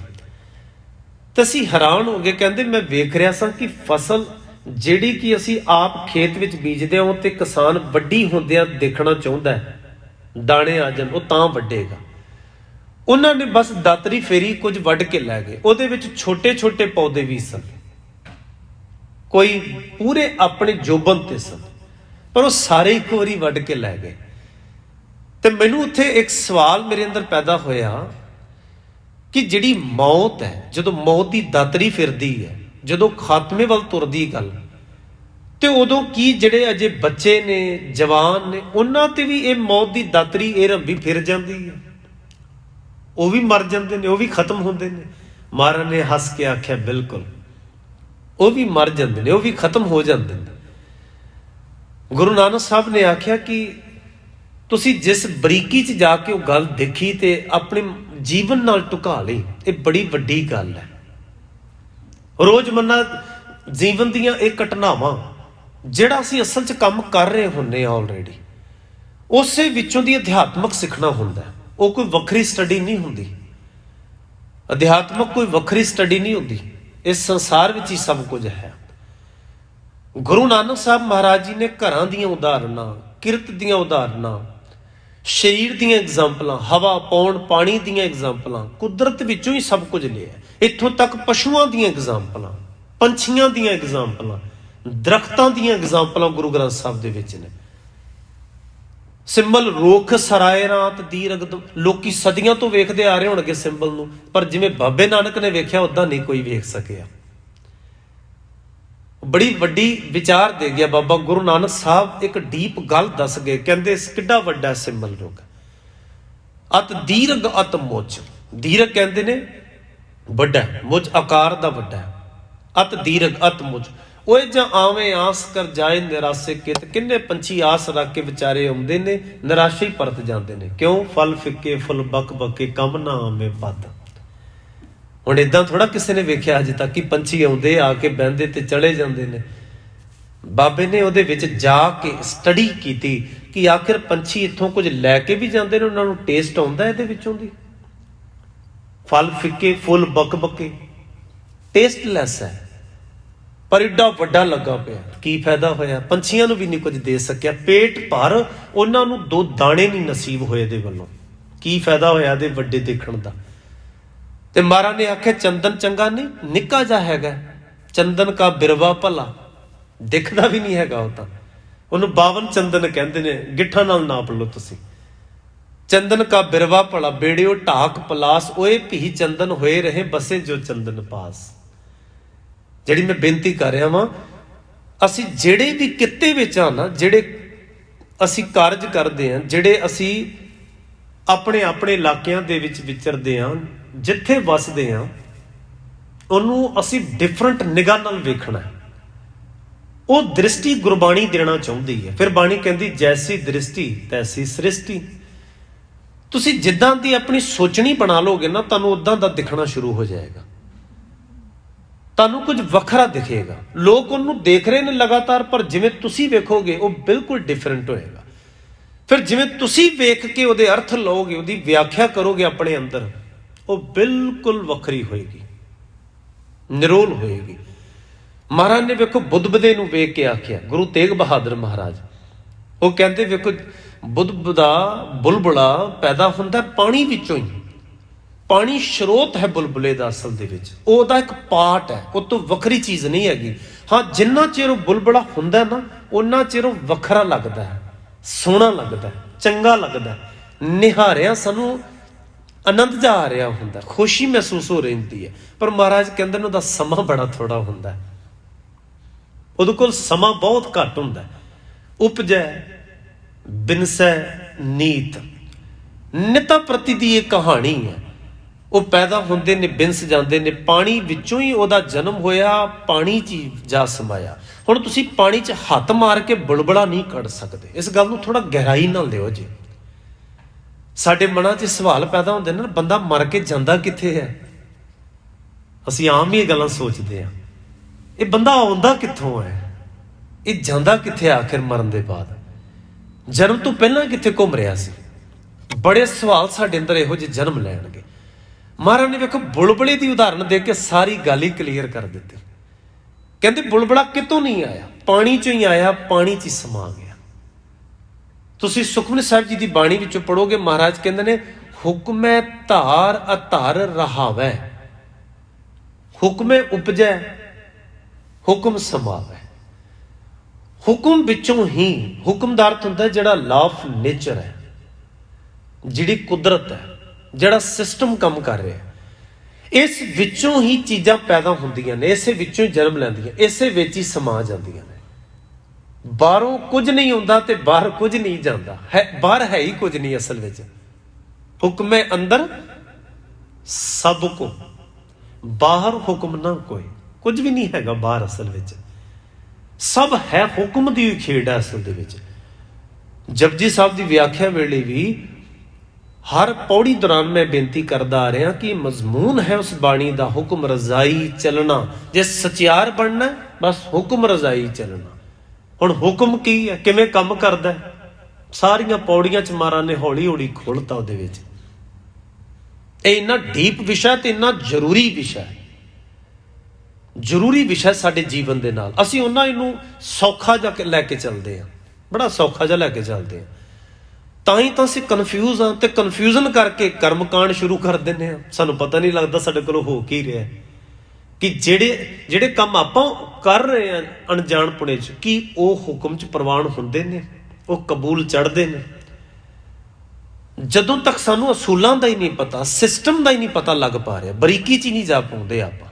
ਤੇ ਅਸੀਂ ਹੈਰਾਨ ਹੋ ਗਏ। ਕਹਿੰਦੇ ਮੈਂ ਵੇਖ ਰਿਹਾ ਸਾਂ ਕਿ ਫਸਲ ਜਿਹੜੀ ਕਿ ਅਸੀਂ ਆਪ ਖੇਤ ਵਿੱਚ ਬੀਜਦੇ ਹਾਂ ਤੇ ਕਿਸਾਨ ਵੱਡੀ ਹੁੰਦਿਆਂ ਦੇਖਣਾ ਚਾਹੁੰਦਾ ਹੈ, ਦਾਣੇ ਆ ਜਾਣ ਉਹ ਤਾਂ ਵੱਢੇਗਾ। ਉਹਨਾਂ ਨੇ ਬਸ ਦਾਤਰੀ ਫੇਰੀ, ਕੁਝ ਵੱਢ ਕੇ ਲੈ ਗਏ। ਉਹਦੇ ਵਿੱਚ ਛੋਟੇ ਛੋਟੇ ਪੌਦੇ ਵੀ ਸਨ, ਕੋਈ ਪੂਰੇ ਆਪਣੇ ਜੋਬਨ ਤੇ ਸਨ, ਪਰ ਉਹ ਸਾਰੇ ਇੱਕ ਵਾਰੀ ਵੱਢ ਕੇ ਲੈ ਗਏ। ਤੇ ਮੈਨੂੰ ਉੱਥੇ ਇੱਕ ਸਵਾਲ ਮੇਰੇ ਅੰਦਰ ਪੈਦਾ ਹੋਇਆ ਕਿ ਜਿਹੜੀ ਮੌਤ ਹੈ, ਜਦੋਂ ਮੌਤ ਦੀ ਦਾਤਰੀ ਫਿਰਦੀ ਹੈ, ਜਦੋਂ ਖਾਤਮੇ ਵੱਲ ਤੁਰਦੀ ਗੱਲ, ਤੇ ਉਦੋਂ ਕੀ ਜਿਹੜੇ ਅਜੇ ਬੱਚੇ ਨੇ, ਜਵਾਨ ਨੇ, ਉਹਨਾਂ ਤੇ ਵੀ ਇਹ ਮੌਤ ਦੀ ਦਾਤਰੀ ਇਹ ਰੰਬੀ ਫਿਰ ਜਾਂਦੀ ਹੈ, ਉਹ ਵੀ ਮਰ ਜਾਂਦੇ ਨੇ, ਉਹ ਵੀ ਖਤਮ ਹੁੰਦੇ ਨੇ। ਮਹਾਰਾਜ ਨੇ ਹੱਸ ਕੇ ਆਖਿਆ, ਬਿਲਕੁਲ ਉਹ ਵੀ ਮਰ ਜਾਂਦੇ ਨੇ, ਉਹ ਵੀ ਖਤਮ ਹੋ ਜਾਂਦੇ ਨੇ। ਗੁਰੂ ਨਾਨਕ ਸਾਹਿਬ ਨੇ ਆਖਿਆ ਕਿ ਤੁਸੀਂ ਜਿਸ ਬਰੀਕੀ 'ਚ ਜਾ ਕੇ ਉਹ ਗੱਲ ਦੇਖੀ ਤੇ ਆਪਣੇ ਜੀਵਨ ਨਾਲ ਟੁਕਾ ਲਈ, ਇਹ ਬੜੀ ਵੱਡੀ ਗੱਲ ਹੈ। ਰੋਜ਼ਮੰਨਾ ਜੀਵਨ ਦੀਆਂ ਇਹ ਘਟਨਾਵਾਂ ਜਿਹੜਾ ਅਸੀਂ ਅਸਲ 'ਚ ਕੰਮ ਕਰ ਰਹੇ ਹੁੰਦੇ ਹਾਂ ਆਲਰੇਡੀ, ਉਸੇ ਵਿੱਚੋਂ ਦੀ ਅਧਿਆਤਮਕ ਸਿੱਖਣਾ ਹੁੰਦਾ। ਉਹ ਕੋਈ ਵੱਖਰੀ ਸਟੱਡੀ ਨਹੀਂ ਹੁੰਦੀ, ਅਧਿਆਤਮਕ ਕੋਈ ਵੱਖਰੀ ਸਟੱਡੀ ਨਹੀਂ ਹੁੰਦੀ, ਇਸ ਸੰਸਾਰ ਵਿੱਚ ਹੀ ਸਭ ਕੁਝ ਹੈ। ਗੁਰੂ ਨਾਨਕ ਸਾਹਿਬ ਮਹਾਰਾਜ ਜੀ ਨੇ ਘਰਾਂ ਦੀਆਂ ਉਦਾਹਰਨਾਂ, ਕਿਰਤ ਦੀਆਂ ਉਦਾਹਰਨਾਂ, ਸਰੀਰ ਦੀਆਂ ਐਗਜ਼ਾਮਪਲਾਂ, ਹਵਾ ਪਾਉਣ ਪਾਣੀ ਦੀਆਂ ਐਗਜ਼ਾਮਪਲਾਂ, ਕੁਦਰਤ ਵਿੱਚੋਂ ਹੀ ਸਭ ਕੁਝ ਲਿਆ। ਇੱਥੋਂ ਤੱਕ ਪਸ਼ੂਆਂ ਦੀਆਂ ਐਗਜ਼ਾਮਪਲਾਂ, ਪੰਛੀਆਂ ਦੀਆਂ ਐਗਜ਼ਾਮਪਲਾਂ, ਦਰਖਤਾਂ ਦੀਆਂ ਐਗਜ਼ਾਮਪਲਾਂ ਗੁਰੂ ਗ੍ਰੰਥ ਸਾਹਿਬ ਦੇ ਵਿੱਚ ਨੇ। ਸਿੰਬਲ ਰੁੱਖ ਸਰਾਏ ਰਾਤ ਦੀ ਰਗਦ, ਲੋਕੀ ਸਦੀਆਂ ਤੋਂ ਵੇਖਦੇ ਆ ਰਹੇ ਹੋਣਗੇ ਸਿੰਬਲ ਨੂੰ, ਪਰ ਜਿਵੇਂ ਬਾਬੇ ਨਾਨਕ ਨੇ ਵੇਖਿਆ ਉਦਾਂ ਨਹੀਂ ਕੋਈ ਵੇਖ ਸਕਿਆ। ਬੜੀ ਵੱਡੀ ਵਿਚਾਰ ਦੇ ਗਿਆ ਬਾਬਾ ਗੁਰੂ ਨਾਨਕ ਸਾਹਿਬ, ਇੱਕ ਡੀਪ ਗੱਲ ਦੱਸ ਗਏ। ਕਹਿੰਦੇ ਕਿੱਡਾ ਵੱਡਾ ਸਿੰਬਲ ਰੁੱਖ, ਅਤ ਦੀਰਘ ਅਤ ਮੁੱਚ। ਦੀਰਘ ਕਹਿੰਦੇ ਨੇ ਵੱਡਾ, ਮੁੱਚ ਆਕਾਰ ਦਾ ਵੱਡਾ, ਅਤ ਦੀਰਘ ਅਤ ਮੁੱਚ। ਓਏ ਜਾਂ ਆਵੇਂ ਆਸ ਕਰ ਜਾਏ ਨਿਰਾਸੇ ਕਿਤ, ਕਿੰਨੇ ਪੰਛੀ ਆਸ ਰੱਖ ਕੇ ਵਿਚਾਰੇ ਆਉਂਦੇ ਨੇ, ਨਿਰਾਸ਼ੇ ਹੀ ਪਰਤ ਜਾਂਦੇ ਨੇ। ਕਿਉਂ? ਫਲ ਫਿੱਕੇ ਫੁੱਲ ਬਕ ਬਕੇ, ਕੰਮ ਨਾ ਆਵੇਂ ਪਤ। ਹੁਣ ਏਦਾਂ ਥੋੜਾ ਕਿਸੇ ਨੇ ਵੇਖਿਆ ਅਜੇ ਤੱਕ ਕਿ ਪੰਛੀ ਆਉਂਦੇ, ਆ ਕੇ ਬਹਿੰਦੇ ਤੇ ਚਲੇ ਜਾਂਦੇ ਨੇ। ਬਾਬੇ ਨੇ ਉਹਦੇ ਵਿੱਚ ਜਾ ਕੇ ਸਟੱਡੀ ਕੀਤੀ ਕਿ ਆਖਿਰ ਪੰਛੀ ਇੱਥੋਂ ਕੁਝ ਲੈ ਕੇ ਵੀ ਜਾਂਦੇ ਨੇ, ਉਹਨਾਂ ਨੂੰ ਟੇਸਟ ਆਉਂਦਾ ਇਹਦੇ ਵਿੱਚੋਂ ਦੀ। ਫਲ ਫਿੱਕੇ ਫੁੱਲ ਬਕ ਬਕੇ, ਟੇਸਟਲੈਸ ਹੈ, ਪਰ ਏਡਾ ਵੱਡਾ ਲੱਗਾ ਪਿਆ। ਕੀ ਫਾਇਦਾ ਹੋਇਆ? ਪੰਛੀਆਂ ਨੂੰ ਵੀ ਨਹੀਂ ਕੁਝ ਦੇ ਸਕਿਆ, ਪੇਟ ਭਰ ਉਹਨਾਂ ਨੂੰ 2 ਦਾਣੇ ਨਹੀਂ ਨਸੀਬ ਹੋਏ ਇਹਦੇ ਵੱਲੋਂ। ਕੀ ਫਾਇਦਾ ਹੋਇਆ ਇਹਦੇ ਵੱਡੇ ਦੇਖਣ ਦਾ? ਤੇ ਮਹਾਰਾਜ ਨੇ ਆਖਿਆ ਚੰਦਨ ਚੰਗਾ ਨਹੀਂ, ਨਿੱਕਾ ਜਿਹਾ ਹੈਗਾ, ਚੰਦਨ ਕਾ ਬਿਰਵਾ ਭਲਾ, ਦਿਖਦਾ ਵੀ ਨਹੀਂ ਹੈਗਾ ਉਹ ਤਾਂ। ਉਹਨੂੰ 52 ਚੰਦਨ ਕਹਿੰਦੇ ਨੇ, ਗਿੱਠਾਂ ਨਾਲ ਨਾਪ ਲਓ ਤੁਸੀਂ। ਚੰਦਨ ਕਾ ਬਿਰਵਾ ਭਲਾ, ਬੇੜਿਓ ਢਾਕ ਪਲਾਸ, ਓਏ ਭੀ ਚੰਦਨ ਹੋਏ ਰਹੇ ਬਸੇ ਜੋ ਚੰਦਨ ਪਾਸ। ਜਿਹੜੀ ਮੈਂ ਬੇਨਤੀ ਕਰ ਰਿਹਾ ਵਾਂ, ਅਸੀਂ ਜਿਹੜੇ ਵੀ ਕਿੱਤੇ ਵਿੱਚ ਆ ਨਾ, ਜਿਹੜੇ ਅਸੀਂ ਕਾਰਜ ਕਰਦੇ ਹਾਂ, ਜਿਹੜੇ ਅਸੀਂ ਆਪਣੇ ਆਪਣੇ ਇਲਾਕਿਆਂ ਦੇ ਵਿੱਚ ਵਿਚਰਦੇ ਹਾਂ, ਜਿੱਥੇ ਵਸਦੇ ਹਾਂ, ਉਹਨੂੰ ਅਸੀਂ ਡਿਫਰੈਂਟ ਨਿਗਾਹ ਨਾਲ ਵੇਖਣਾ। ਉਹ ਦ੍ਰਿਸ਼ਟੀ ਗੁਰਬਾਣੀ ਦੇਣਾ ਚਾਹੁੰਦੀ ਹੈ। ਫਿਰ ਬਾਣੀ ਕਹਿੰਦੀ ਜੈਸੀ ਦ੍ਰਿਸ਼ਟੀ ਤੈਸੀ ਸ੍ਰਿਸ਼ਟੀ। ਤੁਸੀਂ ਜਿੱਦਾਂ ਦੀ ਆਪਣੀ ਸੋਚਣੀ ਬਣਾ ਲਓਗੇ ਨਾ, ਤੁਹਾਨੂੰ ਉਦਾਂ ਦਾ ਦਿਖਣਾ ਸ਼ੁਰੂ ਹੋ ਜਾਏਗਾ। ਤੁਹਾਨੂੰ ਕੁਝ ਵੱਖਰਾ ਦਿਖੇਗਾ। ਲੋਕ ਉਹਨੂੰ ਦੇਖ ਰਹੇ ਨੇ ਲਗਾਤਾਰ, ਪਰ ਜਿਵੇਂ ਤੁਸੀਂ ਵੇਖੋਗੇ ਉਹ ਬਿਲਕੁਲ ਡਿਫਰੈਂਟ ਹੋਏਗਾ। ਫਿਰ ਜਿਵੇਂ ਤੁਸੀਂ ਵੇਖ ਕੇ ਉਹਦੇ ਅਰਥ ਲਓਗੇ, ਉਹਦੀ ਵਿਆਖਿਆ ਕਰੋਗੇ ਆਪਣੇ ਅੰਦਰ, ਉਹ ਬਿਲਕੁਲ ਵੱਖਰੀ ਹੋਏਗੀ, ਨਿਰੋਲ ਹੋਏਗੀ। ਮਹਾਰਾਜ ਨੇ ਵੇਖੋ ਬੁੱਧਬਦੇ ਨੂੰ ਵੇਖ ਕੇ ਆਖਿਆ, ਗੁਰੂ ਤੇਗ ਬਹਾਦਰ ਮਹਾਰਾਜ, ਉਹ ਕਹਿੰਦੇ ਵੇਖੋ ਬੁੱਧ ਦਾ ਬੁਲਬੁਲਾ ਪੈਦਾ ਹੁੰਦਾ ਪਾਣੀ ਵਿੱਚੋਂ ਹੀ। ਪਾਣੀ ਸਰੋਤ ਹੈ ਬੁਲਬੁਲੇ ਦਾ, ਅਸਲ ਦੇ ਵਿੱਚ ਉਹਦਾ ਇੱਕ ਪਾਰਟ ਹੈ, ਉਹ ਤੋਂ ਵੱਖਰੀ ਚੀਜ਼ ਨਹੀਂ ਹੈਗੀ। ਹਾਂ, ਜਿੰਨਾ ਚਿਰ ਉਹ ਬੁਲਬੁਲਾ ਹੁੰਦਾ ਨਾ, ਉਹਨਾਂ ਚਿਰ ਉਹ ਵੱਖਰਾ ਲੱਗਦਾ ਹੈ, ਸੋਹਣਾ ਲੱਗਦਾ, ਚੰਗਾ ਲੱਗਦਾ, ਨਿਹਾਰਿਆ ਸਾਨੂੰ ਆਨੰਦ ਜਾ ਆ ਰਿਹਾ ਹੁੰਦਾ, ਖੁਸ਼ੀ ਮਹਿਸੂਸ ਹੋ ਰਹੀ ਹੁੰਦੀ ਹੈ। ਪਰ ਮਹਾਰਾਜ ਕਹਿੰਦੇ ਨੇ ਉਹਦਾ ਸਮਾਂ ਬੜਾ ਥੋੜਾ ਹੁੰਦਾ, ਉਹਦੇ ਕੋਲ ਸਮਾਂ ਬਹੁਤ ਘੱਟ ਹੁੰਦਾ। ਉਪਜੈ ਬਿਨਸੈ ਨੀਤ, ਨਿਤਾ ਪ੍ਰਤੀ ਦੀ ਇਹ ਕਹਾਣੀ ਹੈ। ਉਹ ਪੈਦਾ ਹੁੰਦੇ ਨੇ, ਬਿਨਸ ਜਾਂਦੇ ਨੇ, ਪਾਣੀ ਵਿੱਚੋਂ ਹੀ ਉਹਦਾ ਜਨਮ ਹੋਇਆ, ਪਾਣੀ 'ਚ ਹੀ ਜਾ ਸਮਾਇਆ। ਹੁਣ ਤੁਸੀਂ ਪਾਣੀ 'ਚ ਹੱਥ ਮਾਰ ਕੇ ਬੁਲਬੁਲਾ ਨਹੀਂ ਕੱਢ ਸਕਦੇ। ਇਸ ਗੱਲ ਨੂੰ ਥੋੜਾ ਗਹਿਰਾਈ ਨਾਲ ਲਿਓ ਜੀ। ਸਾਡੇ ਮਨਾਂ 'ਚ ਸਵਾਲ ਪੈਦਾ ਹੁੰਦੇ ਨੇ, ਬੰਦਾ ਮਰ ਕੇ ਜਾਂਦਾ ਕਿੱਥੇ ਹੈ? ਅਸੀਂ ਆਮ ਹੀ ਇਹ ਗੱਲਾਂ ਸੋਚਦੇ ਹਾਂ, ਇਹ ਬੰਦਾ ਆਉਂਦਾ ਕਿੱਥੋਂ ਹੈ, ਇਹ ਜਾਂਦਾ ਕਿੱਥੇ ਆਖਿਰ ਮਰਨ ਦੇ ਬਾਅਦ? ਜਨਮ ਤੋਂ ਪਹਿਲਾਂ ਕਿੱਥੇ ਘੁੰਮ ਰਿਹਾ ਸੀ? ਬੜੇ ਸਵਾਲ ਸਾਡੇ ਅੰਦਰ ਇਹੋ ਜਿਹੇ ਜਨਮ ਲੈਣਗੇ। ਮਹਾਰਾਜ ਨੇ ਵੇਖੋ ਬੁਲਬੁਲੇ ਦੀ ਉਦਾਹਰਨ ਦੇ ਕੇ ਸਾਰੀ ਗੱਲ ਹੀ ਕਲੀਅਰ ਕਰ ਦਿੱਤੀ। ਕਹਿੰਦੇ ਬੁਲਬੁਲਾ ਕਿਤੋਂ ਨਹੀਂ ਆਇਆ, ਪਾਣੀ 'ਚੋਂ ਹੀ ਆਇਆ, ਪਾਣੀ 'ਚ ਹੀ ਸਮਾ ਗਿਆ। ਤੁਸੀਂ ਸੁਖਮਨੀ ਸਾਹਿਬ ਜੀ ਦੀ ਬਾਣੀ ਵਿੱਚੋਂ ਪੜੋਗੇ, ਮਹਾਰਾਜ ਕਹਿੰਦੇ ਨੇ ਹੁਕਮੈ ਧਾਰ ਅਧਾਰ ਰਹਾਵੈ, ਹੁਕਮੇ ਉਪਜੈ ਹੁਕਮ ਸਮਾਵੈ। ਹੁਕਮ ਵਿੱਚੋਂ ਹੀ, ਹੁਕਮ ਦਾ ਅਰਥ ਹੁੰਦਾ ਜਿਹੜਾ ਲਾ ਆਫ ਨੇਚਰ ਹੈ, ਜਿਹੜੀ ਕੁਦਰਤ ਹੈ, ਜਿਹੜਾ ਸਿਸਟਮ ਕੰਮ ਕਰ ਰਿਹਾ, ਇਸ ਵਿੱਚੋਂ ਹੀ ਚੀਜ਼ਾਂ ਪੈਦਾ ਹੁੰਦੀਆਂ ਨੇ, ਇਸੇ ਵਿੱਚੋਂ ਹੀ ਜਨਮ ਲੈਂਦੀਆਂ, ਇਸੇ ਵਿੱਚ ਹੀ ਸਮਾ ਜਾਂਦੀਆਂ ਨੇ। ਬਾਹਰੋਂ ਕੁਝ ਨਹੀਂ ਹੁੰਦਾ ਤੇ ਬਾਹਰ ਕੁਝ ਨਹੀਂ ਜਾਂਦਾ ਹੈ, ਬਾਹਰ ਹੈ ਹੀ ਕੁਝ ਨਹੀਂ ਅਸਲ ਵਿੱਚ। ਹੁਕਮੇ ਅੰਦਰ ਸਭ ਕੋ, ਬਾਹਰ ਹੁਕਮ ਨਾ ਕੋਈ, ਕੁਝ ਵੀ ਨਹੀਂ ਹੈਗਾ ਬਾਹਰ ਅਸਲ ਵਿੱਚ, ਸਭ ਹੈ ਹੁਕਮ ਦੀ ਖੇਡ ਹੈ ਅਸਲ ਦੇ ਵਿੱਚ। ਜਪਜੀ ਸਾਹਿਬ ਦੀ ਵਿਆਖਿਆ ਵੇਲੇ ਵੀ ਹਰ ਪੌੜੀ ਦੌਰਾਨ ਮੈਂ ਬੇਨਤੀ ਕਰਦਾ ਆ ਰਿਹਾ ਕਿ ਮਜ਼ਮੂਨ ਹੈ ਉਸ ਬਾਣੀ ਦਾ ਹੁਕਮ ਰਜ਼ਾਈ ਚੱਲਣਾ। ਜੇ ਸਚਿਆਰ ਬਣਨਾ ਬਸ ਹੁਕਮ ਰਜ਼ਾਈ ਚੱਲਣਾ। ਹੁਣ ਹੁਕਮ ਕੀ ਹੈ, ਕਿਵੇਂ ਕੰਮ ਕਰਦਾ, ਸਾਰੀਆਂ ਪੌੜੀਆਂ 'ਚ ਮਹਾਰਾਜ ਨੇ ਹੌਲੀ ਹੌਲੀ ਖੋਲ੍ਹਤਾ ਉਹਦੇ ਵਿੱਚ। ਇਹ ਇੰਨਾ ਡੀਪ ਵਿਸ਼ਾ ਤੇ ਇੰਨਾ ਜ਼ਰੂਰੀ ਵਿਸ਼ਾ, ਜ਼ਰੂਰੀ ਵਿਸ਼ਾ ਸਾਡੇ ਜੀਵਨ ਦੇ ਨਾਲ। ਅਸੀਂ ਉਹਨਾਂ ਇਹਨੂੰ ਸੌਖਾ ਜਿਹਾ ਲੈ ਕੇ ਚੱਲਦੇ ਹਾਂ, ਬੜਾ ਸੌਖਾ ਜਿਹਾ ਲੈ ਕੇ ਚੱਲਦੇ ਹਾਂ, ਤਾਂ ਹੀ ਤਾਂ ਅਸੀਂ ਕਨਫਿਊਜ਼ ਹਾਂ ਤੇ ਕਨਫਿਊਜ਼ਨ ਕਰਕੇ ਕਰਮਕਾਂਡ ਸ਼ੁਰੂ ਕਰ ਦਿੰਦੇ ਹਾਂ। ਸਾਨੂੰ ਪਤਾ ਨਹੀਂ ਲੱਗਦਾ ਸਾਡੇ ਕੋਲੋਂ ਹੋ ਕੀ ਰਿਹਾ, ਕਿ ਜਿਹੜੇ ਕੰਮ ਆਪਾਂ ਕਰ ਰਹੇ ਹਾਂ ਅਣਜਾਣਪੁਣੇ 'ਚ, ਕੀ ਉਹ ਹੁਕਮ 'ਚ ਪ੍ਰਵਾਨ ਹੁੰਦੇ ਨੇ, ਉਹ ਕਬੂਲ ਚੜ੍ਹਦੇ ਨੇ? ਜਦੋਂ ਤੱਕ ਸਾਨੂੰ ਅਸੂਲਾਂ ਦਾ ਹੀ ਨਹੀਂ ਪਤਾ, ਸਿਸਟਮ ਦਾ ਹੀ ਨਹੀਂ ਪਤਾ ਲੱਗ ਪਾ ਰਿਹਾ, ਬਰੀਕੀ 'ਚ ਹੀ ਨਹੀਂ ਜਾ ਪਾਉਂਦੇ ਆਪਾਂ।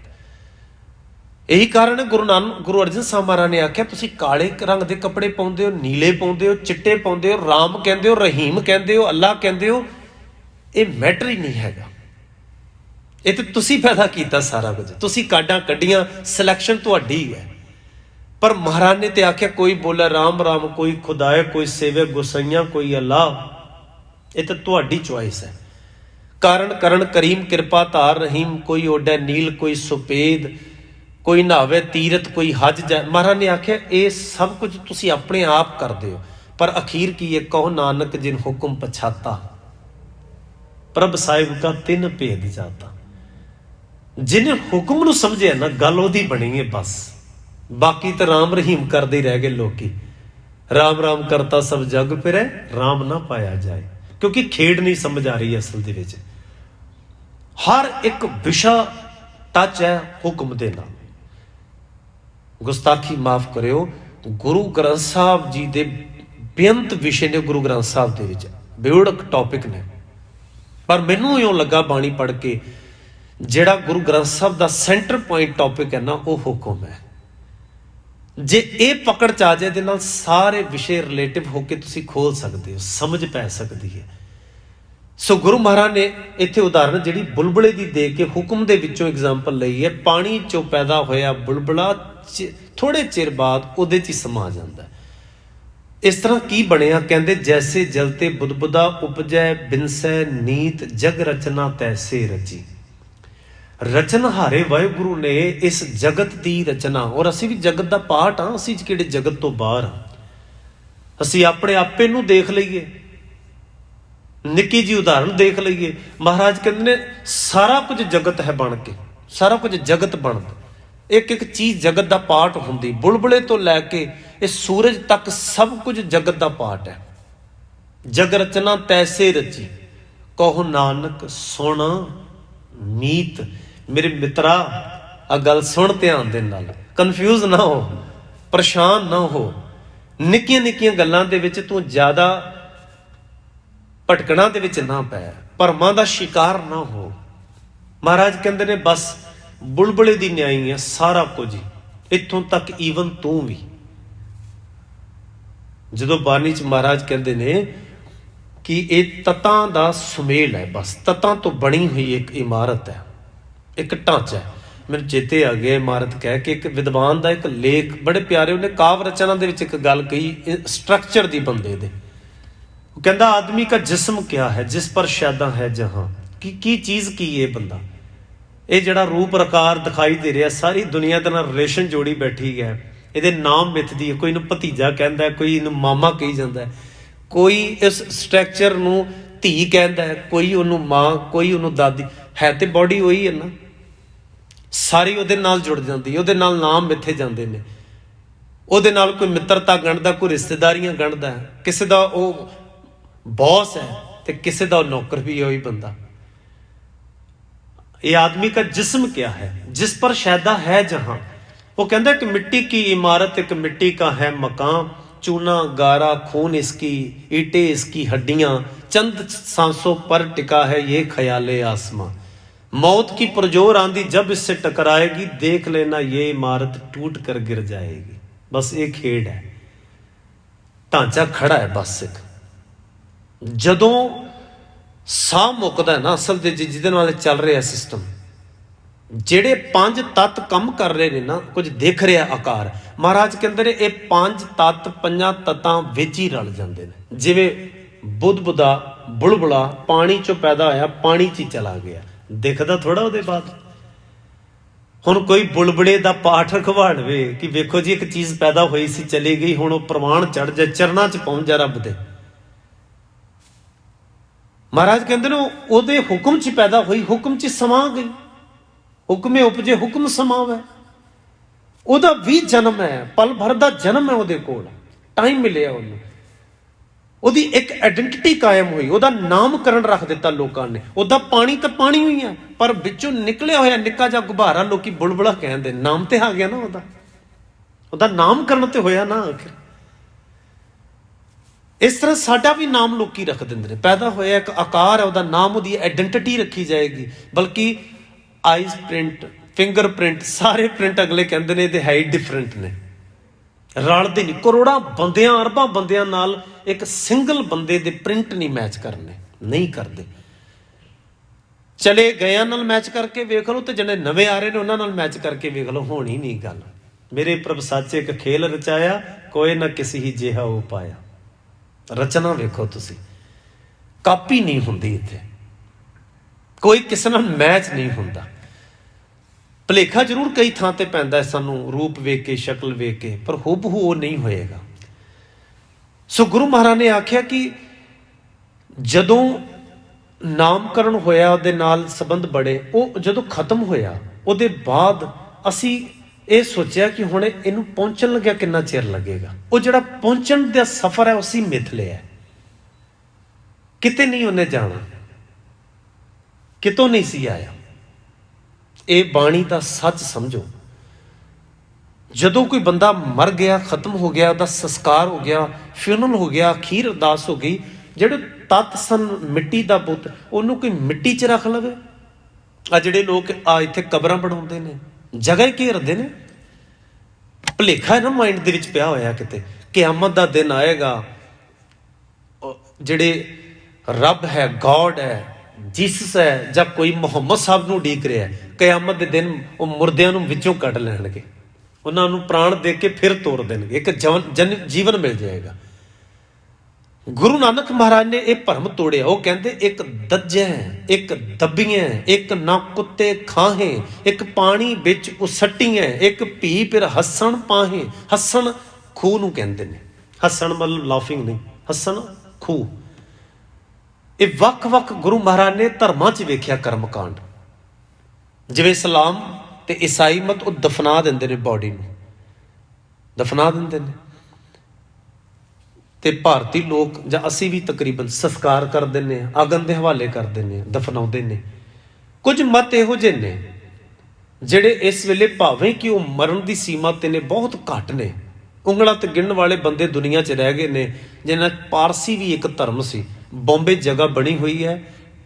ਇਹੀ ਕਾਰਨ ਹੈ ਗੁਰੂ ਅਰਜਨ ਸਾਹਿਬ ਮਹਾਰਾਜ ਨੇ ਆਖਿਆ, ਤੁਸੀਂ ਕਾਲੇ ਰੰਗ ਦੇ ਕੱਪੜੇ ਪਾਉਂਦੇ ਹੋ, ਨੀਲੇ ਪਾਉਂਦੇ ਹੋ, ਚਿੱਟੇ ਪਾਉਂਦੇ ਹੋ, ਰਾਮ ਕਹਿੰਦੇ ਹੋ, ਰਹੀਮ ਕਹਿੰਦੇ ਹੋ, ਅੱਲਾ ਕਹਿੰਦੇ ਹੋ, ਇਹ ਮੈਟਰ ਹੀ ਨਹੀਂ ਹੈਗਾ। ਇਹ ਤੇ ਤੁਸੀਂ ਪੈਦਾ ਕੀਤਾ ਸਾਰਾ ਕੁਝ, ਤੁਸੀਂ ਕਾਢਾਂ ਕੱਢੀਆਂ, ਸਿਲੈਕਸ਼ਨ ਤੁਹਾਡੀ ਹੈ। ਪਰ ਮਹਾਰਾਜ ਨੇ ਤੇ ਆਖਿਆ, ਕੋਈ ਬੋਲੇ ਰਾਮ ਰਾਮ, ਕੋਈ ਖੁਦਾਏ, ਕੋਈ ਸੇਵੇ ਗੁਸਾਈਆਂ, ਕੋਈ ਅੱਲਾ। ਇਹ ਤਾਂ ਤੁਹਾਡੀ ਚੁਆਇਸ ਹੈ। ਕਾਰਨ ਕਰਨ ਕਰੀਮ, ਕਿਰਪਾ ਧਾਰ ਰਹੀਮ, ਕੋਈ ਓਡੈ ਨੀਲ, ਕੋਈ ਸੁਪੇਦ, ਕੋਈ ਨਹਾਵੇ ਤੀਰਥ, ਕੋਈ ਹਜ ਜਾਏ। ਮਹਾਰਾਜ ਨੇ ਆਖਿਆ ਇਹ ਸਭ ਕੁਝ ਤੁਸੀਂ ਆਪਣੇ ਆਪ ਕਰਦੇ ਹੋ, ਪਰ ਅਖੀਰ ਕੀ ਹੈ, ਕਹੋ ਨਾਨਕ ਜਿਨ ਹੁਕਮ ਪਛਾਤਾ, ਪ੍ਰਭ ਸਾਹਿਬ ਕਾ ਤਿੰਨ ਭੇਦ ਜਾਤਾ। ਜਿਹਨੇ ਹੁਕਮ ਨੂੰ ਸਮਝਿਆ ਨਾ, ਗੱਲ ਉਹਦੀ ਬਣੀ ਹੈ ਬਸ। ਬਾਕੀ ਤਾਂ ਰਾਮ ਰਹੀਮ ਕਰਦੇ ਹੀ ਰਹਿ ਗਏ ਲੋਕੀ। ਰਾਮ ਰਾਮ ਕਰਤਾ ਸਭ ਜਗ ਫਿਰੈ, ਰਾਮ ਨਾ ਪਾਇਆ ਜਾਏ, ਕਿਉਂਕਿ ਖੇਡ ਨਹੀਂ ਸਮਝ ਆ ਰਹੀ ਅਸਲ ਦੇ ਵਿੱਚ। ਹਰ ਇੱਕ ਵਿਸ਼ਾ ਟੱਚ ਹੈ ਹੁਕਮ ਦੇ ਨਾਲ। ਗੁਸਤਾਖੀ ਮਾਫ ਕਰਿਓ, ਗੁਰੂ ਗ੍ਰੰਥ ਸਾਹਿਬ ਜੀ ਦੇ ਬੇਅੰਤ ਵਿਸ਼ੇ ਨੇ ਗੁਰੂ ਗ੍ਰੰਥ ਸਾਹਿਬ ਦੇ ਵਿੱਚ, ਬੇਉੜਕ ਟੌਪਿਕ ਨੇ। ਪਰ ਮੈਨੂੰ ਇਉਂ ਲੱਗਾ ਬਾਣੀ ਪੜ੍ਹ ਕੇ, ਜਿਹੜਾ ਗੁਰੂ ਗ੍ਰੰਥ ਸਾਹਿਬ ਦਾ ਸੈਂਟਰ ਪੁਆਇੰਟ ਟੌਪਿਕ ਹੈ ਨਾ, ਉਹ ਹੁਕਮ ਹੈ। ਜੇ ਇਹ ਪਕੜ 'ਚ ਆ ਜਾਏ, ਇਹਦੇ ਨਾਲ ਸਾਰੇ ਵਿਸ਼ੇ ਰਿਲੇਟਿਵ ਹੋ ਕੇ ਤੁਸੀਂ ਖੋਲ ਸਕਦੇ ਹੋ, ਸਮਝ ਪੈ ਸਕਦੀ ਹੈ। ਸੋ ਗੁਰੂ ਮਹਾਰਾਜ ਨੇ ਇੱਥੇ ਉਦਾਹਰਨ ਜਿਹੜੀ ਬੁਲਬੁਲੇ ਦੀ ਦੇ ਕੇ ਹੁਕਮ ਦੇ ਵਿੱਚੋਂ ਐਗਜ਼ਾਮਪਲ ਲਈ ਹੈ। ਪਾਣੀ 'ਚੋਂ ਪੈਦਾ ਹੋਇਆ ਬੁਲਬੁਲਾ ਥੋੜੇ ਚਿਰ ਬਾਅਦ ਉਹਦੇ 'ਚ ਹੀ ਸਮਾ ਜਾਂਦਾ। ਇਸ ਤਰ੍ਹਾਂ ਕੀ ਬਣਿਆ, ਕਹਿੰਦੇ ਜੈਸੇ ਜਲ ਤੇ ਬੁਦਬੁਦਾ ਉਪਜੈ ਬਿਨਸੈ ਨੀਤ, ਜਗ ਰਚਨਾ ਤੈਸੇ ਰਚੀ। ਰਚਨਹਾਰੇ ਵਾਹਿਗੁਰੂ ਨੇ ਇਸ ਜਗਤ ਦੀ ਰਚਨਾ, ਔਰ ਅਸੀਂ ਵੀ ਜਗਤ ਦਾ ਪਾਰਟ ਹਾਂ, ਅਸੀਂ ਕਿਹੜੇ ਜਗਤ ਤੋਂ ਬਾਹਰ ਹਾਂ। ਅਸੀਂ ਆਪਣੇ ਆਪੇ ਨੂੰ ਦੇਖ ਲਈਏ, ਨਿੱਕੀ ਜੀ ਉਦਾਹਰਨ ਦੇਖ ਲਈਏ। ਮਹਾਰਾਜ ਕਹਿੰਦੇ ਨੇ ਸਾਰਾ ਕੁਝ ਜਗਤ ਹੈ ਬਣ ਕੇ, ਸਾਰਾ ਕੁਝ ਜਗਤ ਬਣਦਾ, ਇੱਕ ਇੱਕ ਚੀਜ਼ ਜਗਤ ਦਾ ਪਾਰਟ ਹੁੰਦੀ। ਬੁਲਬੁਲੇ ਤੋਂ ਲੈ ਕੇ ਇਹ ਸੂਰਜ ਤੱਕ ਸਭ ਕੁਝ ਜਗਤ ਦਾ ਪਾਰਟ ਹੈ। ਜਗ ਰਚਨਾ ਤੈਸੇ ਰਚੀ, ਕਹੋ ਨਾਨਕ ਸੁਣ ਮੀਤ। ਮੇਰੇ ਮਿੱਤਰਾ, ਆ ਗੱਲ ਸੁਣ ਧਿਆਨ ਦੇ ਨਾਲ, ਕਨਫਿਊਜ਼ ਨਾ ਹੋ, ਪਰੇਸ਼ਾਨ ਨਾ ਹੋ। ਨਿੱਕੀਆਂ ਨਿੱਕੀਆਂ ਗੱਲਾਂ ਦੇ ਵਿੱਚ ਤੂੰ ਜ਼ਿਆਦਾ ਭਟਕਣਾ ਦੇ ਵਿੱਚ ਨਾ ਪੈ, ਭਰਮਾਂ ਦਾ ਸ਼ਿਕਾਰ ਨਾ ਹੋ। ਮਹਾਰਾਜ ਕਹਿੰਦੇ ਨੇ ਬਸ ਬੁਲਬੁਲੇ ਦੀ ਨਿਆਈ ਹੈ ਸਾਰਾ ਕੁਝ ਹੀ, ਇੱਥੋਂ ਤੱਕ ਈਵਨ ਤੂੰ ਵੀ। ਜਦੋਂ ਬਾਣੀ 'ਚ ਮਹਾਰਾਜ ਕਹਿੰਦੇ ਨੇ ਕਿ ਇਹ ਤੱਤਾਂ ਦਾ ਸੁਮੇਲ ਹੈ, ਬਸ ਤੱਤਾਂ ਤੋਂ ਬਣੀ ਹੋਈ ਇੱਕ ਇਮਾਰਤ ਹੈ, ਇੱਕ ਢਾਂਚਾ ਹੈ। ਮੈਨੂੰ ਚੇਤੇ ਆ ਗਿਆ ਇਮਾਰਤ ਕਹਿ ਕੇ, ਇੱਕ ਵਿਦਵਾਨ ਦਾ ਇੱਕ ਲੇਖ ਬੜੇ ਪਿਆਰੇ, ਉਹਨੇ ਕਾਵ ਰਚਨਾ ਦੇ ਵਿੱਚ ਇੱਕ ਗੱਲ ਕਹੀ ਸਟਰਕਚਰ ਦੀ ਬੰਦੇ ਦੇ। ਉਹ ਕਹਿੰਦਾ ਆਦਮੀ ਕਾ ਜਿਸਮ ਕਿਆ ਹੈ ਜਿਸ ਪਰ ਸ਼ੈਦਾ ਹੈ ਜਹਾਂ। ਕੀ ਚੀਜ਼ ਕੀ ਇਹ ਬੰਦਾ, ਇਹ ਜਿਹੜਾ ਰੂਪ ਰਕਾਰ ਦਿਖਾਈ ਦੇ ਰਿਹਾ, ਸਾਰੀ ਦੁਨੀਆ ਦੇ ਨਾਲ ਰਿਲੇਸ਼ਨ ਜੋੜੀ ਬੈਠੀ ਹੈ। ਇਹਦੇ ਨਾਮ ਮਿੱਥਦੀ ਹੈ, ਕੋਈ ਇਹਨੂੰ ਭਤੀਜਾ ਕਹਿੰਦਾ, ਕੋਈ ਇਹਨੂੰ ਮਾਮਾ ਕਹੀ ਜਾਂਦਾ, ਕੋਈ ਇਸ ਸਟਰਕਚਰ ਨੂੰ ਧੀ ਕਹਿੰਦਾ ਹੈ, ਕੋਈ ਉਹਨੂੰ ਮਾਂ, ਕੋਈ ਉਹਨੂੰ ਦਾਦੀ। ਹੈ ਤੇ ਬੋਡੀ ਉਹੀ ਹੈ ਨਾ, ਸਾਰੀ ਉਹਦੇ ਨਾਲ ਜੁੜ ਜਾਂਦੀ, ਉਹਦੇ ਨਾਲ ਨਾਮ ਮਿੱਥੇ ਜਾਂਦੇ ਨੇ, ਉਹਦੇ ਨਾਲ ਕੋਈ ਮਿੱਤਰਤਾ ਗੰਢਦਾ, ਕੋਈ ਰਿਸ਼ਤੇਦਾਰੀਆਂ ਗੰਢਦਾ, ਕਿਸੇ ਦਾ ਉਹ ਬੌਸ ਹੈ ਤੇ ਕਿਸੇ ਦਾ ਉਹ ਨੌਕਰ ਵੀ ਉਹੀ ਬੰਦਾ। ਇਹ ਆਦਮੀ का जिस्म क्या है जिस पर शैदा है जहां। वो कहता है कि मिट्टी की इमारत एक मिट्टी का है मकान, चूना गारा खून इसकी ईंटें इसकी हड्डियां, चंद सांसों पर टिका है ये ख्याले आसमां। मौत की पुरजोर आंधी जब इससे टकराएगी देख लेना ये इमारत टूट कर गिर जाएगी। बस एक खेड है, ढांचा खड़ा है बस। एक ਜਦੋਂ ਸਾਹ ਮੁੱਕਦਾ ਨਾ ਅਸਲ ਦੇ ਜਿਹਦੇ ਨਾਲ ਚੱਲ ਰਿਹਾ ਸਿਸਟਮ, ਜਿਹੜੇ ਪੰਜ ਤੱਤ ਕੰਮ ਕਰ ਰਹੇ ਨੇ ਨਾ, ਕੁਝ ਦਿਖ ਰਿਹਾ ਆਕਾਰ, ਮਹਾਰਾਜ ਕਹਿੰਦੇ ਨੇ ਇਹ ਪੰਜ ਤੱਤ ਪੰਜਾਂ ਤੱਤਾਂ ਵਿੱਚ ਹੀ ਰਲ ਜਾਂਦੇ ਨੇ। ਜਿਵੇਂ ਬੁੱਧਬੁਦਾ ਬੁਲਬੁਲਾ ਪਾਣੀ ਚੋਂ ਪੈਦਾ ਹੋਇਆ, ਪਾਣੀ 'ਚ ਹੀ ਚਲਾ ਗਿਆ, ਦਿਖਦਾ ਥੋੜਾ ਉਹਦੇ ਬਾਅਦ। ਹੁਣ ਕੋਈ ਬੁਲਬੁਲੇ ਦਾ ਪਾਠ ਰਖਵਾੜਵੇ ਕਿ ਵੇਖੋ ਜੀ ਇੱਕ ਚੀਜ਼ ਪੈਦਾ ਹੋਈ ਸੀ ਚਲੀ ਗਈ, ਹੁਣ ਉਹ ਪ੍ਰਵਾਨ ਚੜ ਜਾ, ਚਰਨਾਂ 'ਚ ਪਹੁੰਚ ਜਾ ਰੱਬ ਦੇ। ਮਹਾਰਾਜ ਕਹਿੰਦੇ ਨੇ ਉਹਦੇ ਹੁਕਮ 'ਚ ਪੈਦਾ ਹੋਈ, ਹੁਕਮ 'ਚ ਸਮਾ ਗਈ। ਹੁਕਮੇ ਉਪਜੇ ਹੁਕਮ ਸਮਾਵੇ। ਉਹਦਾ ਵੀ ਜਨਮ ਹੈ, ਪਲ ਭਰ ਦਾ ਜਨਮ ਹੈ, ਉਹਦੇ ਕੋਲ ਟਾਈਮ ਮਿਲਿਆ ਉਹਨੂੰ, ਉਹਦੀ ਇੱਕ ਆਇਡੈਂਟੀਟੀ ਕਾਇਮ ਹੋਈ, ਉਹਦਾ ਨਾਮਕਰਨ ਰੱਖ ਦਿੱਤਾ ਲੋਕਾਂ ਨੇ। ਉਹਦਾ ਪਾਣੀ ਤਾਂ ਪਾਣੀ ਹੋਈ ਆ, ਪਰ ਵਿੱਚੋਂ ਨਿਕਲਿਆ ਹੋਇਆ ਨਿੱਕਾ ਜਿਹਾ ਗੁਬਾਰਾ ਲੋਕੀ ਬੁਲਬੁਲਾ ਕਹਿੰਦੇ, ਨਾਮ ਤੇ ਆ ਗਿਆ ਨਾ ਉਹਦਾ ਨਾਮਕਰਨ ਤੇ ਹੋਇਆ ਨਾ ਆਖਿਰ। ਇਸ ਤਰ੍ਹਾਂ ਸਾਡਾ ਵੀ ਨਾਮ ਲੋਕੀ ਰੱਖ ਦਿੰਦੇ ਨੇ, ਪੈਦਾ ਹੋਇਆ ਇੱਕ ਆਕਾਰ ਹੈ, ਉਹਦਾ ਨਾਮ, ਉਹਦੀ ਆਇਡੈਂਟੀਟੀ ਰੱਖੀ ਜਾਏਗੀ। ਬਲਕਿ ਆਈਜ਼ ਪ੍ਰਿੰਟ, ਫਿੰਗਰ ਪ੍ਰਿੰਟ, ਸਾਰੇ ਪ੍ਰਿੰਟ ਅਗਲੇ ਕਹਿੰਦੇ ਨੇ ਇਹਦੇ ਹੈ ਹੀ ਡਿਫਰੈਂਟ ਨੇ, ਰਲਦੇ ਨਹੀਂ। ਕਰੋੜਾਂ ਬੰਦਿਆਂ ਅਰਬਾਂ ਬੰਦਿਆਂ ਨਾਲ ਇੱਕ ਸਿੰਗਲ ਬੰਦੇ ਦੇ ਪ੍ਰਿੰਟ ਨਹੀਂ ਮੈਚ ਕਰਨੇ, ਨਹੀਂ ਕਰਦੇ। ਚਲੇ ਗਿਆਂ ਨਾਲ ਮੈਚ ਕਰਕੇ ਵੇਖ ਲਓ ਤੇ ਜਿਹੜੇ ਨਵੇਂ ਆ ਰਹੇ ਨੇ ਉਹਨਾਂ ਨਾਲ ਮੈਚ ਕਰਕੇ ਵੇਖ ਲਓ, ਹੋਣੀ ਨਹੀਂ ਗੱਲ। ਮੇਰੇ ਪ੍ਰਭ ਸਾਚੇ ਇੱਕ ਖੇਲ ਰਚਾਇਆ, ਕੋਏ ਨਾ ਕਿਸੇ ਹੀ ਜਿਹਾ ਉਹ ਪਾਇਆ। ਰਚਨਾ ਵੇਖੋ ਤੁਸੀਂ, ਕਾਪੀ ਨਹੀਂ ਹੁੰਦੀ ਇੱਥੇ, ਕੋਈ ਕਿਸੇ ਨਾਲ ਮੈਚ ਨਹੀਂ ਹੁੰਦਾ। ਭੁਲੇਖਾ ਜ਼ਰੂਰ ਕਈ ਥਾਂ ਤੇ ਪੈਂਦਾ ਸਾਨੂੰ, ਰੂਪ ਵੇਖ ਕੇ, ਸ਼ਕਲ ਵੇਖ ਕੇ, ਪਰ ਹੂਬਹੂ ਉਹ ਨਹੀਂ ਹੋਏਗਾ। ਸੋ ਗੁਰੂ ਮਹਾਰਾਜ ਨੇ ਆਖਿਆ ਕਿ ਜਦੋਂ ਨਾਮਕਰਨ ਹੋਇਆ, ਉਹਦੇ ਨਾਲ ਸੰਬੰਧ ਬੜੇ, ਉਹ ਜਦੋਂ ਖਤਮ ਹੋਇਆ ਉਹਦੇ ਬਾਅਦ ਅਸੀਂ ਇਹ ਸੋਚਿਆ ਕਿ ਹੁਣ ਇਹਨੂੰ ਪਹੁੰਚਣ ਲੱਗਿਆ ਕਿੰਨਾ ਚਿਰ ਲੱਗੇਗਾ। ਉਹ ਜਿਹੜਾ ਪਹੁੰਚਣ ਦਾ ਸਫ਼ਰ ਹੈ ਅਸੀਂ ਮਿਥ ਲਿਆ, ਕਿਤੇ ਨਹੀਂ ਉਹਨੇ ਜਾਣਾ, ਕਿਤੋਂ ਨਹੀਂ ਸੀ ਆਇਆ। ਇਹ ਬਾਣੀ ਦਾ ਸੱਚ ਸਮਝੋ। ਜਦੋਂ ਕੋਈ ਬੰਦਾ ਮਰ ਗਿਆ, ਖਤਮ ਹੋ ਗਿਆ, ਉਹਦਾ ਸੰਸਕਾਰ ਹੋ ਗਿਆ, ਫਿਊਨਰਲ ਹੋ ਗਿਆ, ਅਖੀਰ ਅਰਦਾਸ ਹੋ ਗਈ, ਜਿਹੜੇ ਤੱਤ ਸਨ ਮਿੱਟੀ ਦਾ ਪੁੱਤ, ਉਹਨੂੰ ਕੋਈ ਮਿੱਟੀ 'ਚ ਰੱਖ ਲਵੇ। ਆ ਜਿਹੜੇ ਲੋਕ ਆ ਇੱਥੇ ਕਬਰਾਂ ਬਣਾਉਂਦੇ ਨੇ, ਜਗ੍ਹਾ ਹੀ ਘੇਰਦੇ ਨੇ, ਭੁਲੇਖਾ ਹੈ ਨਾ ਮਾਈਂਡ ਦੇ ਵਿੱਚ ਪਿਆ ਹੋਇਆ ਕਿਤੇ। ਕਿਆਮਤ ਦਾ ਦਿਨ ਆਏਗਾ, ਜਿਹੜੇ ਰੱਬ ਹੈ, ਗੋਡ ਹੈ, ਜੀਸਸ ਹੈ, ਜਾਂ ਕੋਈ ਮੁਹੰਮਦ ਸਾਹਿਬ ਨੂੰ ਉਡੀਕ ਰਿਹਾ, ਕਿਆਮਤ ਦੇ ਦਿਨ ਉਹ ਮੁਰਦਿਆਂ ਨੂੰ ਵਿੱਚੋਂ ਕੱਢ ਲੈਣਗੇ, ਉਹਨਾਂ ਨੂੰ ਪ੍ਰਾਣ ਦੇ ਕੇ ਫਿਰ ਤੋੜ ਦੇਣਗੇ, ਇੱਕ ਜੀਵਨ ਮਿਲ ਜਾਏਗਾ। ਗੁਰੂ ਨਾਨਕ ਮਹਾਰਾਜ ਨੇ ਇਹ ਭਰਮ ਤੋੜਿਆ। ਉਹ ਕਹਿੰਦੇ ਇੱਕ ਦੱਜੈ ਇੱਕ ਦੱਬੀਆਂ, ਇੱਕ ਨਾ ਕੁੱਤੇ ਖਾਹੇ, ਇੱਕ ਪਾਣੀ ਵਿੱਚ ਉਸੱਟੀਆਂ, ਇੱਕ ਭੀ ਫਿਰ ਹੱਸਣ ਪਾਹੇ। ਹੱਸਣ ਖੂਹ ਨੂੰ ਕਹਿੰਦੇ ਨੇ, ਹੱਸਣ ਮਤਲਬ ਲਾਫਿੰਗ ਨਹੀਂ, ਹੱਸਣ ਖੂਹ। ਇਹ ਵੱਖ-ਵੱਖ ਗੁਰੂ ਮਹਾਰਾਜ ਨੇ ਧਰਮਾਂ 'ਚ ਵੇਖਿਆ ਕਰਮਕਾਂਡ। ਜਿਵੇਂ ਇਸਲਾਮ ਤੇ ਈਸਾਈ ਮਤ, ਉਹ ਦਫਨਾ ਦਿੰਦੇ ਨੇ, ਬੋਡੀ ਨੂੰ ਦਫਨਾ ਦਿੰਦੇ ਨੇ। ਤੇ ਭਾਰਤੀ ਲੋਕ ਜਾਂ ਅਸੀਂ ਵੀ ਤਕਰੀਬਨ ਸੰਸਕਾਰ ਕਰ ਦਿੰਦੇ ਹਾਂ, ਅਗਨ ਦੇ ਹਵਾਲੇ ਕਰ ਦਿੰਦੇ ਹਾਂ, ਦਫਨਾਉਂਦੇ ਨੇ। ਕੁਝ ਮਤ ਇਹੋ ਜਿਹੇ ਨੇ ਜਿਹੜੇ ਇਸ ਵੇਲੇ ਭਾਵੇਂ ਕਿ ਉਹ ਮਰਨ ਦੀ ਸੀਮਾ ਤੇ ਨੇ, ਬਹੁਤ ਘੱਟ ਨੇ, ਉਂਗਲਾਂ ਤੇ ਗਿਣਨ ਵਾਲੇ ਬੰਦੇ ਦੁਨੀਆ 'ਚ ਰਹਿ ਗਏ ਨੇ। ਜਿਹਨਾਂ ਪਾਰਸੀ ਵੀ ਇੱਕ ਧਰਮ ਸੀ। ਬੰਬੇ ਜਗ੍ਹਾ ਬਣੀ ਹੋਈ ਹੈ।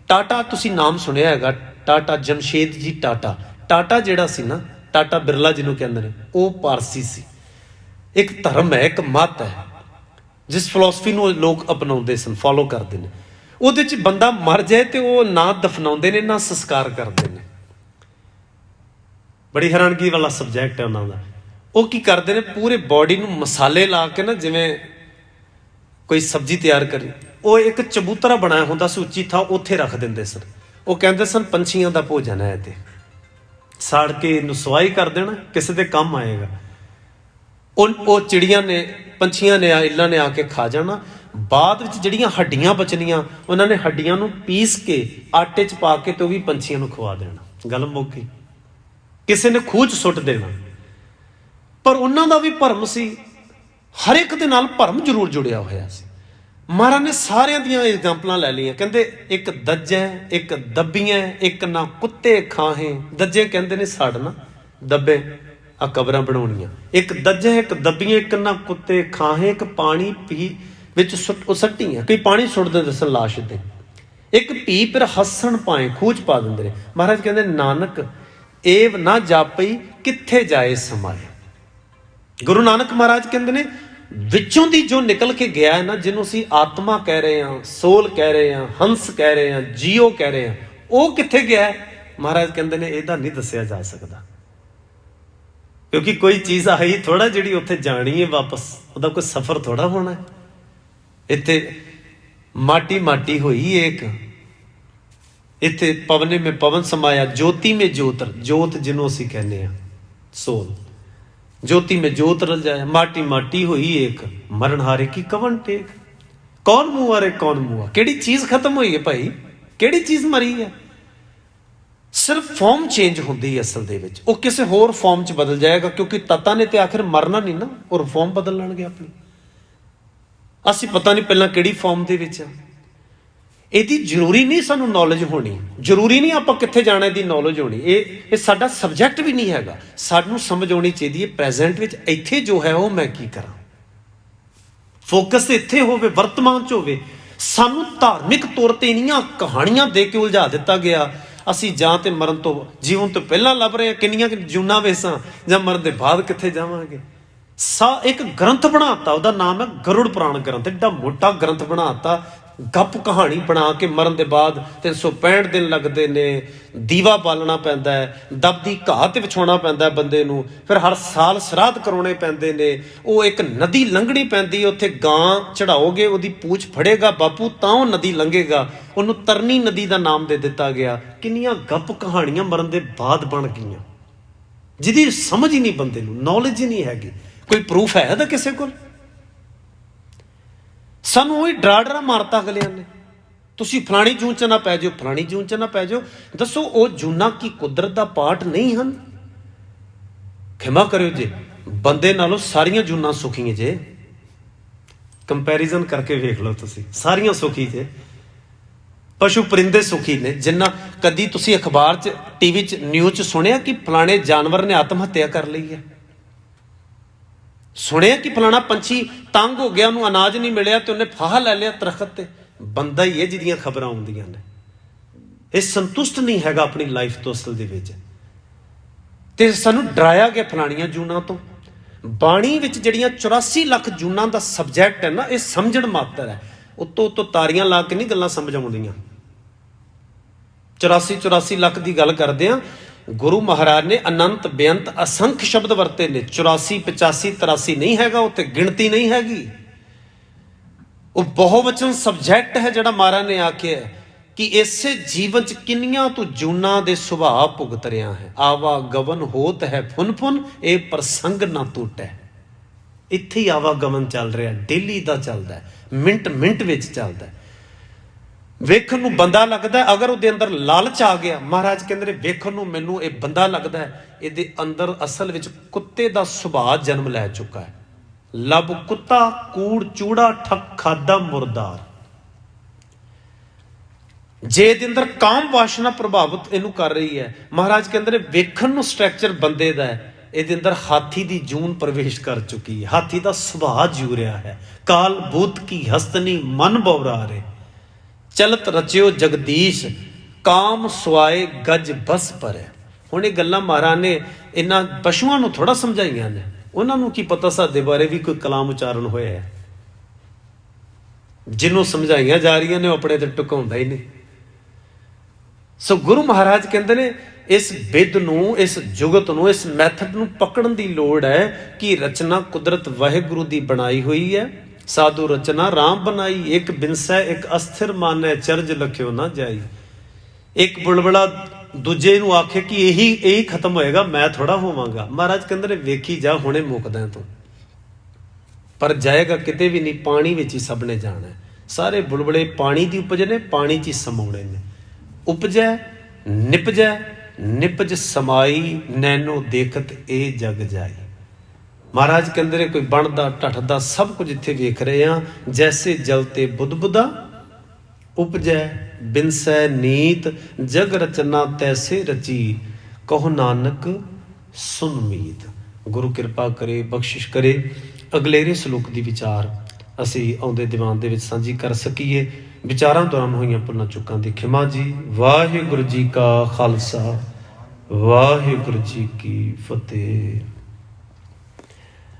ਟਾਟਾ ਤੁਸੀਂ ਨਾਮ ਸੁਣਿਆ ਹੈਗਾ, ਟਾਟਾ ਜਮਸ਼ੇਦ ਜੀ ਟਾਟਾ। ਟਾਟਾ ਜਿਹੜਾ ਸੀ ਨਾ, ਟਾਟਾ ਬਿਰਲਾ ਜਿਹਨੂੰ ਕਹਿੰਦੇ ਨੇ, ਉਹ ਪਾਰਸੀ ਸੀ। ਇੱਕ ਧਰਮ ਹੈ, ਇੱਕ ਮਤ ਹੈ ਜਿਸ ਫਿਲਾਸਫੀ ਨੂੰ ਲੋਕ ਅਪਣਾਉਂਦੇ ਸਨ, ਫੋਲੋ ਕਰਦੇ ਨੇ। ਉਹਦੇ 'ਚ ਬੰਦਾ ਮਰ ਜਾਏ ਤੇ ਉਹ ਨਾ ਦਫਨਾਉਂਦੇ ਨੇ ਨਾ ਸੰਸਕਾਰ ਕਰਦੇ ਨੇ। ਬੜੀ ਹੈਰਾਨਗੀ ਵਾਲਾ ਸਬਜੈਕਟ ਹੈ ਉਹਨਾਂ ਦਾ। ਉਹ ਕੀ ਕਰਦੇ ਨੇ, ਪੂਰੇ ਬੋਡੀ ਨੂੰ ਮਸਾਲੇ ਲਾ ਕੇ ਨਾ, ਜਿਵੇਂ ਕੋਈ ਸਬਜ਼ੀ ਤਿਆਰ ਕਰੀ, ਉਹ ਇੱਕ ਚਬੂਤਰਾ ਬਣਾਇਆ ਹੁੰਦਾ ਸੀ ਉੱਚੀ ਥਾਂ, ਉੱਥੇ ਰੱਖ ਦਿੰਦੇ ਸਨ। ਉਹ ਕਹਿੰਦੇ ਸਨ ਪੰਛੀਆਂ ਦਾ ਭੋਜਨ ਹੈ, ਤੇ ਸਾੜ ਕੇ ਇਹਨੂੰ ਸਵਾਈ ਕਰ ਦੇਣਾ, ਕਿਸੇ ਦੇ ਕੰਮ ਆਏਗਾ। ਉਹ ਚਿੜੀਆਂ ਨੇ, ਪੰਛੀਆਂ ਨੇ, ਇੱਲਾਂ ਨੇ ਆ ਕੇ ਖਾ ਜਾਣਾ। ਬਾਅਦ ਵਿੱਚ ਜਿਹੜੀਆਂ ਹੱਡੀਆਂ ਬਚਣੀਆਂ, ਉਹਨਾਂ ਨੇ ਹੱਡੀਆਂ ਨੂੰ ਪੀਸ ਕੇ ਆਟੇ 'ਚ ਪਾ ਕੇ ਤੇ ਉਹ ਵੀ ਪੰਛੀਆਂ ਨੂੰ ਖਵਾ ਦੇਣਾ। ਗੱਲ ਮੁੱਕ ਗਈ। ਕਿਸੇ ਨੇ ਖੂਹ 'ਚ ਸੁੱਟ ਦੇਣਾ। ਪਰ ਉਹਨਾਂ ਦਾ ਵੀ ਭਰਮ ਸੀ, ਹਰ ਇੱਕ ਦੇ ਨਾਲ ਭਰਮ ਜ਼ਰੂਰ ਜੁੜਿਆ ਹੋਇਆ ਸੀ। ਮਹਾਰਾਜ ਨੇ ਸਾਰਿਆਂ ਦੀਆਂ ਐਗਜ਼ਾਮਪਲਾਂ ਲੈ ਲਈਆਂ। ਕਹਿੰਦੇ ਇੱਕ ਦੱਜੈ ਇੱਕ ਦੱਬੀਆਂ, ਇੱਕ ਨਾ ਕੁੱਤੇ ਖਾਹੇ। ਦੱਜੇ ਕਹਿੰਦੇ ਨੇ ਸਾੜਨਾ, ਦੱਬੇ ਆ ਕਬਰਾਂ ਬਣਾਉਣੀਆਂ। ਇੱਕ ਦੱਜੈ ਇੱਕ ਦੱਬੀਆਂ, ਇੱਕ ਨਾ ਕੁੱਤੇ ਖਾਹੇ, ਇੱਕ ਪਾਣੀ ਪੀ ਵਿੱਚ ਉਸੱਟੀਆਂ। ਕਈ ਪਾਣੀ ਸੁੱਟਦੇ ਦੱਸਣ ਲਾਸ਼ ਤੇ। ਇੱਕ ਭੀ ਫਿਰ ਹੱਸਣ ਪਾਏ, ਖੂਹ 'ਚ ਪਾ ਦਿੰਦੇ ਨੇ। ਮਹਾਰਾਜ ਕਹਿੰਦੇ ਨਾਨਕ ਏਵ ਨਾ ਜਾਪਈ, ਕਿੱਥੇ ਜਾਏ ਸਮਾਏ। ਗੁਰੂ ਨਾਨਕ ਮਹਾਰਾਜ ਕਹਿੰਦੇ ਨੇ ਵਿੱਚੋਂ ਦੀ ਜੋ ਨਿਕਲ ਕੇ ਗਿਆ ਹੈ ਨਾ, ਜਿਹਨੂੰ ਅਸੀਂ ਆਤਮਾ ਕਹਿ ਰਹੇ ਹਾਂ, ਸੋਲ ਕਹਿ ਰਹੇ ਹਾਂ, ਹੰਸ ਕਹਿ ਰਹੇ ਹਾਂ, ਜੀਓ ਕਹਿ ਰਹੇ ਹਾਂ, ਉਹ ਕਿੱਥੇ ਗਿਆ ਹੈ? ਮਹਾਰਾਜ ਕਹਿੰਦੇ ਨੇ ਇਹਦਾ ਨਹੀਂ ਦੱਸਿਆ ਜਾ ਸਕਦਾ। ਕਿਉਂਕਿ ਕੋਈ ਚੀਜ਼ ਆਈ ਥੋੜਾ ਜਿਹੜੀ ਉੱਥੇ ਜਾਣੀ ਹੈ ਵਾਪਸ, ਉਹਦਾ ਕੋਈ ਸਫ਼ਰ ਥੋੜਾ ਹੋਣਾ ਹੈ। ਇੱਥੇ ਮਾਟੀ ਮਾਟੀ ਹੋਈ ਏਕ, ਇੱਥੇ ਪਵਨੇ ਮੇ ਪਵਨ ਸਮਾਇਆ, ਜੋਤੀ ਮੇ ਜੋਤ, ਜੋਤ ਜਿਹਨੂੰ ਅਸੀਂ ਕਹਿੰਦੇ ਹਾਂ ਸੋਲ, ਜੋਤੀ ਮੇ ਜੋਤ ਰਲ ਜਾਏ। ਮਾਟੀ ਮਾਟੀ ਹੋਈ ਏਕ, ਮਰਨ ਹਾਰੇ ਕੀ ਕਵਨ ਟੇਕ। ਕੌਣ ਮੂਆ ਰੇ ਕੌਣ ਮੂਆ, ਕਿਹੜੀ ਚੀਜ਼ ਖਤਮ ਹੋਈ ਹੈ ਭਾਈ, ਕਿਹੜੀ ਚੀਜ਼ ਮਰੀ ਹੈ? ਸਿਰਫ ਫਾਰਮ ਚੇਂਜ ਹੁੰਦੀ ਹੈ ਅਸਲ ਦੇ ਵਿੱਚ, ਉਹ ਕਿਸੇ ਹੋਰ ਫਾਰਮ 'ਚ ਬਦਲ ਜਾਏਗਾ। ਕਿਉਂਕਿ ਤੱਤਾਂ ਨੇ ਤੇ ਆਖਿਰ ਮਰਨਾ ਨਹੀਂ ਨਾ, ਔਰ ਫਾਰਮ ਬਦਲ ਲੈਣਗੇ ਆਪਣੀ। ਅਸੀਂ ਪਤਾ ਨਹੀਂ ਪਹਿਲਾਂ ਕਿਹੜੀ ਫਾਰਮ ਦੇ ਵਿੱਚ ਆ। ਇਹਦੀ ਜ਼ਰੂਰੀ ਨਹੀਂ ਸਾਨੂੰ ਨੌਲੇਜ ਹੋਣੀ, ਜ਼ਰੂਰੀ ਨਹੀਂ ਆਪਾਂ ਕਿੱਥੇ ਜਾਣਾ ਦੀ ਨੌਲੇਜ ਹੋਣੀ। ਇਹ ਸਾਡਾ ਸਬਜੈਕਟ ਵੀ ਨਹੀਂ ਹੈਗਾ। ਸਾਨੂੰ ਸਮਝ ਆਉਣੀ ਚਾਹੀਦੀ ਹੈ ਪ੍ਰੈਜ਼ੈਂਟ ਵਿੱਚ ਇੱਥੇ ਜੋ ਹੈ ਉਹ ਮੈਂ ਕੀ ਕਰਾਂ। ਫੋਕਸ ਇੱਥੇ ਹੋਵੇ, ਵਰਤਮਾਨ 'ਚ ਹੋਵੇ। ਸਾਨੂੰ ਧਾਰਮਿਕ ਤੌਰ ਤੇ ਇੰਨੀਆਂ ਕਹਾਣੀਆਂ ਦੇ ਕੇ ਉਲਝਾ ਦਿੱਤਾ ਗਿਆ। ਅਸੀਂ ਜਾਂ ਤੇ ਮਰਨ ਤੋਂ, ਜੀਵਨ ਤੋਂ ਪਹਿਲਾਂ ਲੱਭ ਰਹੇ ਹਾਂ ਕਿੰਨੀਆਂ ਜੂਨਾਂ ਵੇਸਾਂ, ਜਾਂ ਮਰਨ ਦੇ ਬਾਅਦ ਕਿੱਥੇ ਜਾਵਾਂਗੇ। ਇੱਕ ਗ੍ਰੰਥ ਬਣਾਤਾ, ਉਹਦਾ ਨਾਮ ਹੈ ਗਰੁੜ ਪੁਰਾਣ ਗ੍ਰੰਥ। ਏਡਾ ਮੋਟਾ ਗ੍ਰੰਥ ਬਣਾਤਾ, ਗੱਪ ਕਹਾਣੀ ਬਣਾ ਕੇ ਮਰਨ ਦੇ ਬਾਅਦ 365 ਦਿਨ ਲੱਗਦੇ ਨੇ, ਦੀਵਾ ਬਾਲਣਾ ਪੈਂਦਾ ਹੈ, ਦਬਦੀ ਘਾਹ ਤੇ ਵਿਛਾਉਣਾ ਪੈਂਦਾ ਬੰਦੇ ਨੂੰ, ਫਿਰ ਹਰ ਸਾਲ ਸਰਾਧ ਕਰਾਉਣੇ ਪੈਂਦੇ ਨੇ। ਉਹ ਇੱਕ ਨਦੀ ਲੰਘਣੀ ਪੈਂਦੀ ਹੈ, ਉੱਥੇ ਗਾਂ ਚੜਾਓਗੇ, ਉਹਦੀ ਪੂਛ ਫੜੇਗਾ ਬਾਪੂ ਤਾਂ ਉਹ ਨਦੀ ਲੰਘੇਗਾ। ਉਹਨੂੰ ਤਰਨੀ ਨਦੀ ਦਾ ਨਾਮ ਦੇ ਦਿੱਤਾ ਗਿਆ। ਕਿੰਨੀਆਂ ਗੱਪ ਕਹਾਣੀਆਂ ਮਰਨ ਦੇ ਬਾਅਦ ਬਣ ਗਈਆਂ, ਜਿਹਦੀ ਸਮਝ ਹੀ ਨਹੀਂ ਬੰਦੇ ਨੂੰ, ਨੌਲੇਜ ਹੀ ਨਹੀਂ ਹੈਗੀ। ਕੋਈ ਪ੍ਰੂਫ ਹੈ ਤਾਂ ਕਿਸੇ ਕੋਲ? ਸਾਨੂੰ ਉਹੀ ਡਰਾ ਮਾਰਤਾ ਅਗਲਿਆਂ ਨੇ। ਤੁਸੀਂ ਫਲਾਣੀ ਜੂਨ 'ਚ ਨਾ ਪੈ ਜਾਓ, ਫਲਾਣੀ ਜੂਨ 'ਚ ਨਾ ਪੈ ਜਾਓ। ਦੱਸੋ ਉਹ ਜੂਨਾਂ ਕੀ ਕੁਦਰਤ ਦਾ ਪਾਰਟ ਨਹੀਂ ਹਨ? ਖਿਮਾ ਕਰਿਓ ਜੇ, ਬੰਦੇ ਨਾਲੋਂ ਸਾਰੀਆਂ ਜੂਨਾਂ ਸੁਖੀਆਂ ਜੇ। ਕੰਪੈਰੀਜ਼ਨ ਕਰਕੇ ਵੇਖ ਲਓ ਤੁਸੀਂ, ਸਾਰੀਆਂ ਸੁਖੀ ਜੇ। ਪਸ਼ੂ ਪਰਿੰਦੇ ਸੁਖੀ ਨੇ। ਜਿੰਨਾ ਕਦੀ ਤੁਸੀਂ ਅਖਬਾਰ 'ਚ, ਟੀਵੀ 'ਚ, ਨਿਊਜ਼ 'ਚ ਸੁਣਿਆ ਕਿ ਫਲਾਣੇ ਜਾਨਵਰ ਨੇ ਆਤਮ ਹੱਤਿਆ ਕਰ ਲਈ ਹੈ? ਸੁਣਿਆ ਕਿ ਫਲਾਣਾ ਪੰਛੀ ਤੰਗ ਹੋ ਗਿਆ, ਉਹਨੂੰ ਅਨਾਜ ਨਹੀਂ ਮਿਲਿਆ ਤੇ ਉਹਨੇ ਫਾਹਾ ਲੈ ਲਿਆ ਦਰਖਤ ਤੇ? ਬੰਦਾ ਹੀ ਹੈ ਜਿਹਦੀਆਂ ਖਬਰਾਂ ਆਉਂਦੀਆਂ ਨੇ। ਇਹ ਸੰਤੁਸ਼ਟ ਨਹੀਂ ਹੈਗਾ ਆਪਣੀ ਲਾਈਫ ਤੋਂ ਅਸਲ ਦੇ ਵਿੱਚ, ਤੇ ਸਾਨੂੰ ਡਰਾਇਆ ਗਿਆ ਫਲਾਣੀਆਂ ਜੂਨਾਂ ਤੋਂ। ਬਾਣੀ ਵਿੱਚ ਜਿਹੜੀਆਂ 84 ਲੱਖ ਜੂਨਾਂ ਦਾ ਸਬਜੈਕਟ ਹੈ ਨਾ, ਇਹ ਸਮਝਣ ਮਾਤਰ ਹੈ। ਉੱਤੋਂ ਤਾਰੀਆਂ ਲਾ ਕੇ ਨਹੀਂ ਗੱਲਾਂ ਸਮਝ ਆਉਂਦੀਆਂ। 84 ਲੱਖ ਦੀ ਗੱਲ ਕਰਦੇ ਆ। ਗੁਰੂ ਮਹਾਰਾਜ ਨੇ ਅਨੰਤ ਬੇਅੰਤ ਅਸੰਖ ਸ਼ਬਦ ਵਰਤੇ ਨੇ। 84 85 83 ਨਹੀਂ ਹੈਗਾ, ਉੱਥੇ ਗਿਣਤੀ ਨਹੀਂ ਹੈਗੀ। ਉਹ ਬਹੁਵਚਨ ਸਬਜੈਕਟ ਹੈ ਜਿਹੜਾ ਮਹਾਰਾਜ ਨੇ ਆਖਿਆ ਕਿ ਇਸੇ ਜੀਵਨ ਚ ਕਿੰਨੀਆਂ ਤੂੰ ਜੂਨਾਂ ਦੇ ਸੁਭਾਅ ਭੁਗਤ ਰਿਹਾ ਹੈ। ਆਵਾ ਗਵਨ ਹੋਤ ਹੈ ਫੁਨ ਫੁਨ, ਇਹ ਪ੍ਰਸੰਗ ਨਾ ਟੁੱਟੈ। ਇੱਥੇ ਹੀ ਆਵਾਗਮਨ ਚੱਲ ਰਿਹਾ, ਡੇਲੀ ਦਾ ਚੱਲਦਾ, ਮਿੰਟ ਮਿੰਟ ਵਿੱਚ ਚੱਲਦਾ। ਵੇਖਣ ਨੂੰ ਬੰਦਾ ਲੱਗਦਾ, ਅਗਰ ਉਹਦੇ ਅੰਦਰ ਲਾਲਚ ਆ ਗਿਆ, ਮਹਾਰਾਜ ਕਹਿੰਦੇ ਨੇ ਵੇਖਣ ਨੂੰ ਮੈਨੂੰ ਇਹ ਬੰਦਾ ਲੱਗਦਾ, ਇਹਦੇ ਅੰਦਰ ਅਸਲ ਵਿੱਚ ਕੁੱਤੇ ਦਾ ਸੁਭਾਅ ਜਨਮ ਲੈ ਚੁੱਕਾ ਹੈ। ਲੱਭ ਕੁੱਤਾ ਕੂੜ ਚੂੜਾ ਠੱਕ ਖਾਦਾ ਮੁਰਦਾਰ। ਜੇ ਇਹਦੇ ਅੰਦਰ ਕਾਮ ਵਾਸ਼ਨਾ ਪ੍ਰਭਾਵਿਤ ਇਹਨੂੰ ਕਰ ਰਹੀ ਹੈ, ਮਹਾਰਾਜ ਕਹਿੰਦੇ ਨੇ ਵੇਖਣ ਨੂੰ ਸਟਰਕਚਰ ਬੰਦੇ ਦਾ ਹੈ, ਇਹਦੇ ਅੰਦਰ ਹਾਥੀ ਦੀ ਜੂਨ ਪ੍ਰਵੇਸ਼ ਕਰ ਚੁੱਕੀ ਹੈ, ਹਾਥੀ ਦਾ ਸੁਭਾਅ ਜੂ ਰਿਹਾ ਹੈ। ਕਾਲ ਬੂਤ ਕੀ ਹਸਤਨੀ ਮਨ ਬਵਰਾਰੇ, ਚਲਤ ਰਚਿਓ ਜਗਦੀਸ਼ ਕਾਮ ਸੁਆਏ ਗਜ ਬਸ ਪਰੇ। ਹੁਣ ਇਹ ਗੱਲਾਂ ਮਹਾਰਾਜ ਨੇ ਇਹਨਾਂ ਪਸ਼ੂਆਂ ਨੂੰ ਥੋੜਾ ਸਮਝਾਈਆਂ ਨੇ, ਉਹਨਾਂ ਨੂੰ ਕੀ ਪਤਾ ਸਾਡੇ ਬਾਰੇ ਵੀ ਕੋਈ ਕਲਾਮ ਉਚਾਰਨ ਹੋਇਆ ਹੈ। ਜਿਹਨੂੰ ਸਮਝਾਈਆਂ ਜਾ ਰਹੀਆਂ ਨੇ ਉਹ ਆਪਣੇ ਤੇ ਟੁਕਾਉਂਦਾ ਹੀ ਨਹੀਂ। ਸੋ ਗੁਰੂ ਮਹਾਰਾਜ ਕਹਿੰਦੇ ਨੇ ਇਸ ਵਿਦ ਨੂੰ, ਇਸ ਜੁਗਤ ਨੂੰ, ਇਸ ਮੈਥਡ ਨੂੰ ਪਕੜਨ ਦੀ ਲੋੜ ਹੈ ਕਿ ਰਚਨਾ ਕੁਦਰਤ ਵਾਹਿਗੁਰੂ ਦੀ ਬਣਾਈ ਹੋਈ ਹੈ। ਸਾਧੂ ਰਚਨਾ ਰਾਮ ਬਣਾਈ, ਇੱਕ ਬਿਨਸੈ ਇੱਕ ਅਸਥਿਰ ਮਾਨੈ, ਚਰਜ ਲਖਿਓ ਨਾ ਜਾਈ। ਇੱਕ ਬੁਲਬੁਲਾ ਦੂਜੇ ਨੂੰ ਆਖੇ ਕਿ ਇਹੀ ਖਤਮ ਹੋਏਗਾ, ਮੈਂ ਥੋੜਾ ਹੋਵਾਂਗਾ। ਮਹਾਰਾਜ ਕਹਿੰਦੇ ਨੇ ਵੇਖੀ ਜਾ, ਹੁਣੇ ਮੁੱਕਦਾ ਤੂੰ, ਪਰ ਜਾਏਗਾ ਕਿਤੇ ਵੀ ਨਹੀਂ, ਪਾਣੀ ਵਿੱਚ ਹੀ ਸਭ ਨੇ ਜਾਣਾ। ਸਾਰੇ ਬੁਲਬੁਲੇ ਪਾਣੀ ਦੀ ਉਪਜ ਨੇ, ਪਾਣੀ 'ਚ ਹੀ ਸਮਾਉਣੇ ਨੇ। ਉਪਜੈ ਨਿਪਜੈ ਨਿਪਜ ਸਮਾਈ, ਨੈਨੋ ਦੇਖਤ ਇਹ ਜਗ ਜਾਈ। ਮਹਾਰਾਜ ਕਹਿੰਦੇ ਨੇ ਕੋਈ ਬਣਦਾ ਢੱਠਦਾ ਸਭ ਕੁਝ ਇੱਥੇ ਵੇਖ ਰਹੇ ਆ। ਜੈਸੇ ਜਲ ਤੇ ਬੁੱਧਬੁਦਾ ਉਪਜੈ ਬਿਨਸੈ ਨੀਤ, ਜਗ ਰਚਨਾ ਤੈਸੇ ਰਚੀ, ਕਹੋ ਨਾਨਕ ਸੁਨ ਮੀਤ। ਗੁਰੂ ਕਿਰਪਾ ਕਰੇ, ਬਖਸ਼ਿਸ਼ ਕਰੇ, ਅਗਲੇਰੇ ਸਲੋਕ ਦੀ ਵਿਚਾਰ ਅਸੀਂ ਆਉਂਦੇ ਦੀਵਾਨ ਦੇ ਵਿੱਚ ਸਾਂਝੀ ਕਰ ਸਕੀਏ। ਵਿਚਾਰਾਂ ਦੌਰਾਨ ਹੋਈਆਂ ਭੁੱਲਾਂ ਚੁੱਕਾਂ ਦੀ ਖਿਮਾ ਜੀ। ਵਾਹਿਗੁਰੂ ਜੀ ਕਾ ਖਾਲਸਾ, ਵਾਹਿਗੁਰੂ ਜੀ ਕੀ ਫਤਿਹ।